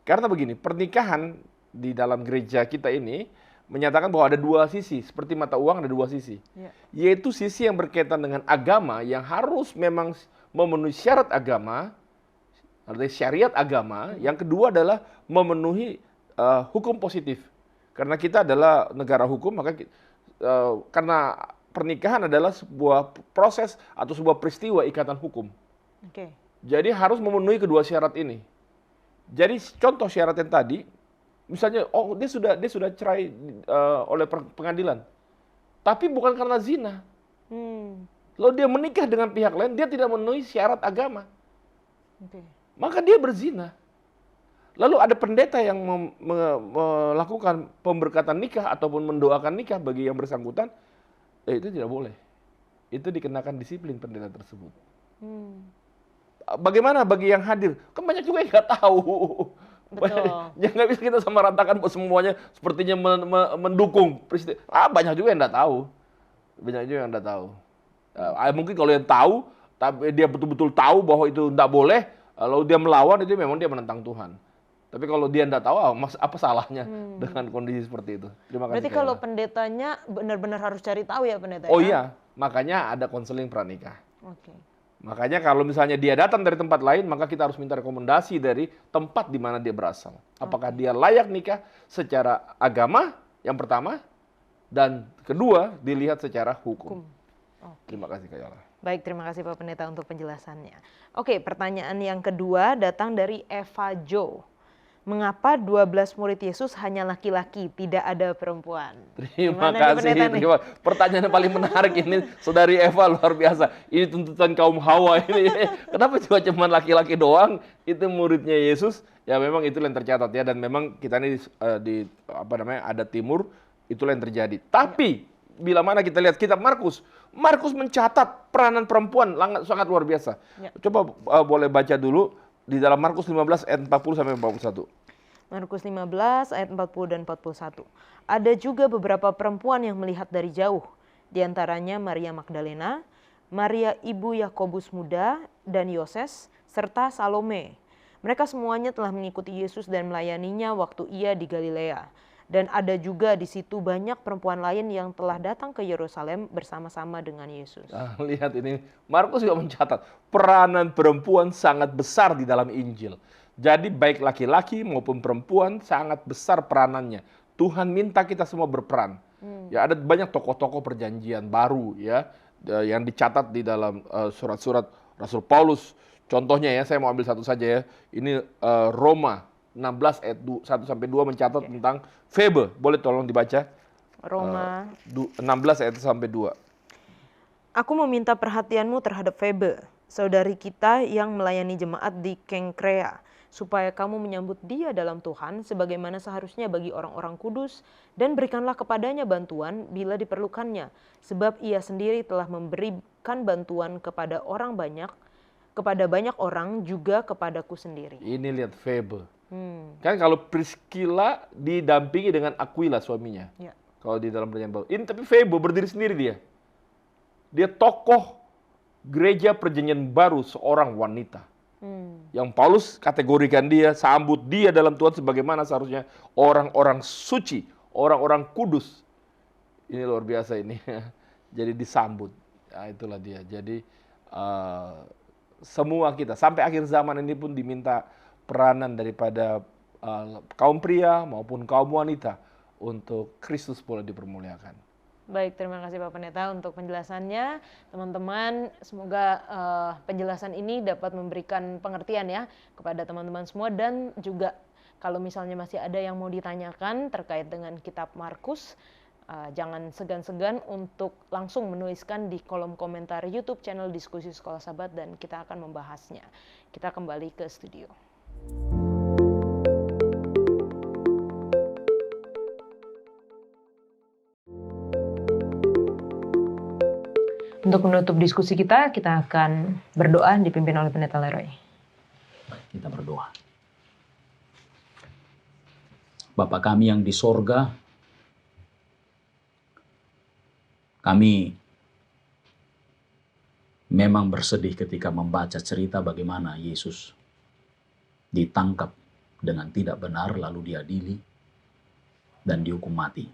Karena begini, pernikahan di dalam gereja kita ini menyatakan bahwa ada dua sisi, seperti mata uang ada dua sisi. Yaitu sisi yang berkaitan dengan agama, yang harus memang memenuhi syarat agama, artinya syariat agama. Yang kedua adalah memenuhi hukum positif. Karena kita adalah negara hukum, maka karena pernikahan adalah sebuah proses atau sebuah peristiwa ikatan hukum. Jadi harus memenuhi kedua syarat ini. Jadi contoh syarat yang tadi, misalnya dia sudah cerai oleh pengadilan, tapi bukan karena zina. Lalu dia menikah dengan pihak lain, dia tidak memenuhi syarat agama, maka dia berzina. Lalu ada pendeta yang melakukan pemberkatan nikah ataupun mendoakan nikah bagi yang bersangkutan, itu tidak boleh. Itu dikenakan disiplin pendeta tersebut. Bagaimana bagi yang hadir? Kan banyak juga yang nggak tahu. Betul. Ya nggak bisa kita samaratakan bahwa semuanya sepertinya mendukung presiden. Banyak juga yang nggak tahu. Banyak juga yang nggak tahu. Mungkin kalau yang tahu, tapi dia betul-betul tahu bahwa itu nggak boleh, lalu dia melawan, itu memang dia menentang Tuhan. Tapi kalau dia nggak tahu, apa salahnya dengan kondisi seperti itu? Terima kasih. Berarti kalau pendetanya benar-benar harus cari tahu ya pendeta? Oh ya? iya, makanya ada konseling pranikah. Oke. Makanya kalau misalnya dia datang dari tempat lain, maka kita harus minta rekomendasi dari tempat di mana dia berasal. Apakah dia layak nikah secara agama, yang pertama, dan kedua, dilihat secara hukum. Terima kasih Kak Yola. Baik, terima kasih Pak Pendeta untuk penjelasannya. Oke, pertanyaan yang kedua datang dari Eva Jo. Mengapa 12 murid Yesus hanya laki-laki, tidak ada perempuan? Terima kasih. Pertanyaan yang paling menarik ini, Saudari Eva, luar biasa. Ini tuntutan kaum Hawa ini. Kenapa cuma laki-laki doang? Itu muridnya Yesus. Ya memang itu yang tercatat ya. Dan memang kita ini ada timur, itulah yang terjadi. Tapi bila mana kita lihat kitab Markus mencatat peranan perempuan sangat luar biasa. Ya. Coba boleh baca dulu. Di dalam Markus 15 ayat 40 sampai 41. Markus 15 ayat 40 dan 41. Ada juga beberapa perempuan yang melihat dari jauh. Di antaranya Maria Magdalena, Maria ibu Yakobus muda dan Yoses, serta Salome. Mereka semuanya telah mengikuti Yesus dan melayaninya waktu ia di Galilea. Dan ada juga di situ banyak perempuan lain yang telah datang ke Yerusalem bersama-sama dengan Yesus. Lihat ini, Markus juga mencatat peranan perempuan sangat besar di dalam Injil. Jadi baik laki-laki maupun perempuan sangat besar peranannya. Tuhan minta kita semua berperan. Ya ada banyak tokoh-tokoh perjanjian baru ya yang dicatat di dalam surat-surat Rasul Paulus. Contohnya ya, saya mau ambil satu saja ya. Ini Roma 16 ayat 1 sampai 2 mencatat tentang Febe. Boleh tolong dibaca? Roma 16 ayat 1 sampai 2. Aku meminta perhatianmu terhadap Febe, saudari kita yang melayani jemaat di Kengkrea, supaya kamu menyambut dia dalam Tuhan sebagaimana seharusnya bagi orang-orang kudus, dan berikanlah kepadanya bantuan bila diperlukannya, sebab ia sendiri telah memberikan bantuan kepada banyak orang, juga kepadaku sendiri. Ini lihat Febe. Kan kalau Priscilla didampingi dengan Aquila suaminya. Ya. Kalau di dalam perjanjian baru. Ini tapi Febe berdiri sendiri dia. Dia tokoh gereja perjanjian baru, seorang wanita. Yang Paulus kategorikan dia, sambut dia dalam Tuhan sebagaimana seharusnya orang-orang suci, orang-orang kudus. Ini luar biasa ini. Jadi disambut. Nah, itulah dia. Jadi semua kita sampai akhir zaman ini pun diminta peranan daripada kaum pria maupun kaum wanita untuk Kristus boleh dipermuliakan. Baik, terima kasih Pak Pendeta untuk penjelasannya. Teman-teman, semoga penjelasan ini dapat memberikan pengertian ya kepada teman-teman semua, dan juga kalau misalnya masih ada yang mau ditanyakan terkait dengan kitab Markus, jangan segan-segan untuk langsung menuliskan di kolom komentar YouTube channel Diskusi Sekolah Sabat dan kita akan membahasnya. Kita kembali ke studio. Untuk menutup diskusi kita akan berdoa dipimpin oleh Pendeta Leroy. Baik, kita berdoa. Bapa kami yang di sorga, kami memang bersedih ketika membaca cerita bagaimana Yesus ditangkap dengan tidak benar lalu diadili dan dihukum mati.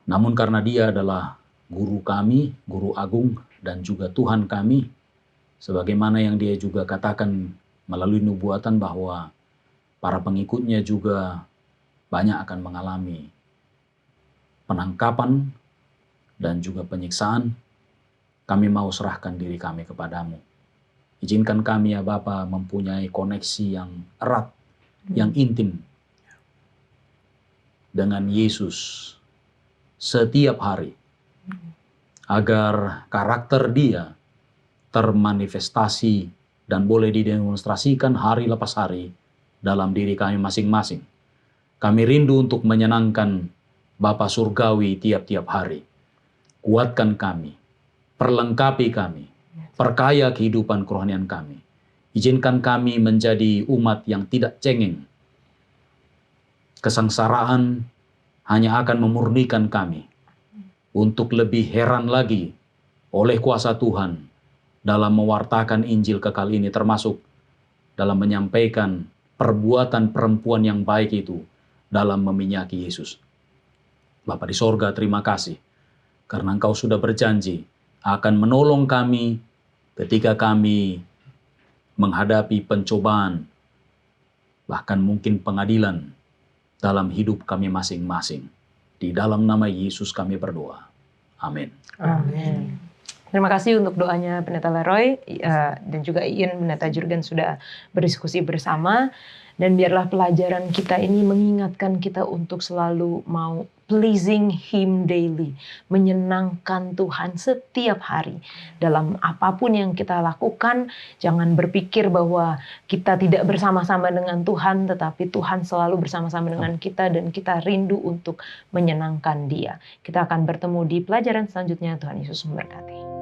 Namun karena dia adalah guru kami, guru agung, dan juga Tuhan kami, sebagaimana yang dia juga katakan melalui nubuatan bahwa para pengikutnya juga banyak akan mengalami penangkapan dan juga penyiksaan, kami mau serahkan diri kami kepadamu. Izinkan kami ya Bapa mempunyai koneksi yang erat, yang intim dengan Yesus setiap hari, agar karakter dia termanifestasi dan boleh didemonstrasikan hari lepas hari dalam diri kami masing-masing. Kami rindu untuk menyenangkan Bapa Surgawi tiap-tiap hari. Kuatkan kami, perlengkapi kami, perkaya kehidupan kerohanian kami. Izinkan kami menjadi umat yang tidak cengeng. Kesengsaraan hanya akan memurnikan kami untuk lebih heran lagi oleh kuasa Tuhan dalam mewartakan Injil kekal ini, termasuk dalam menyampaikan perbuatan perempuan yang baik itu dalam meminyaki Yesus. Bapa di sorga, terima kasih karena Engkau sudah berjanji akan menolong kami ketika kami menghadapi pencobaan, bahkan mungkin pengadilan dalam hidup kami masing-masing. Di dalam nama Yesus kami berdoa. Amin. Amin. Terima kasih untuk doanya Pendeta Leroy dan juga Ian, Pendeta Jurgen sudah berdiskusi bersama. Dan biarlah pelajaran kita ini mengingatkan kita untuk selalu mau pleasing Him daily, menyenangkan Tuhan setiap hari. Dalam apapun yang kita lakukan, jangan berpikir bahwa kita tidak bersama-sama dengan Tuhan, tetapi Tuhan selalu bersama-sama dengan kita dan kita rindu untuk menyenangkan Dia. Kita akan bertemu di pelajaran selanjutnya. Tuhan Yesus memberkati.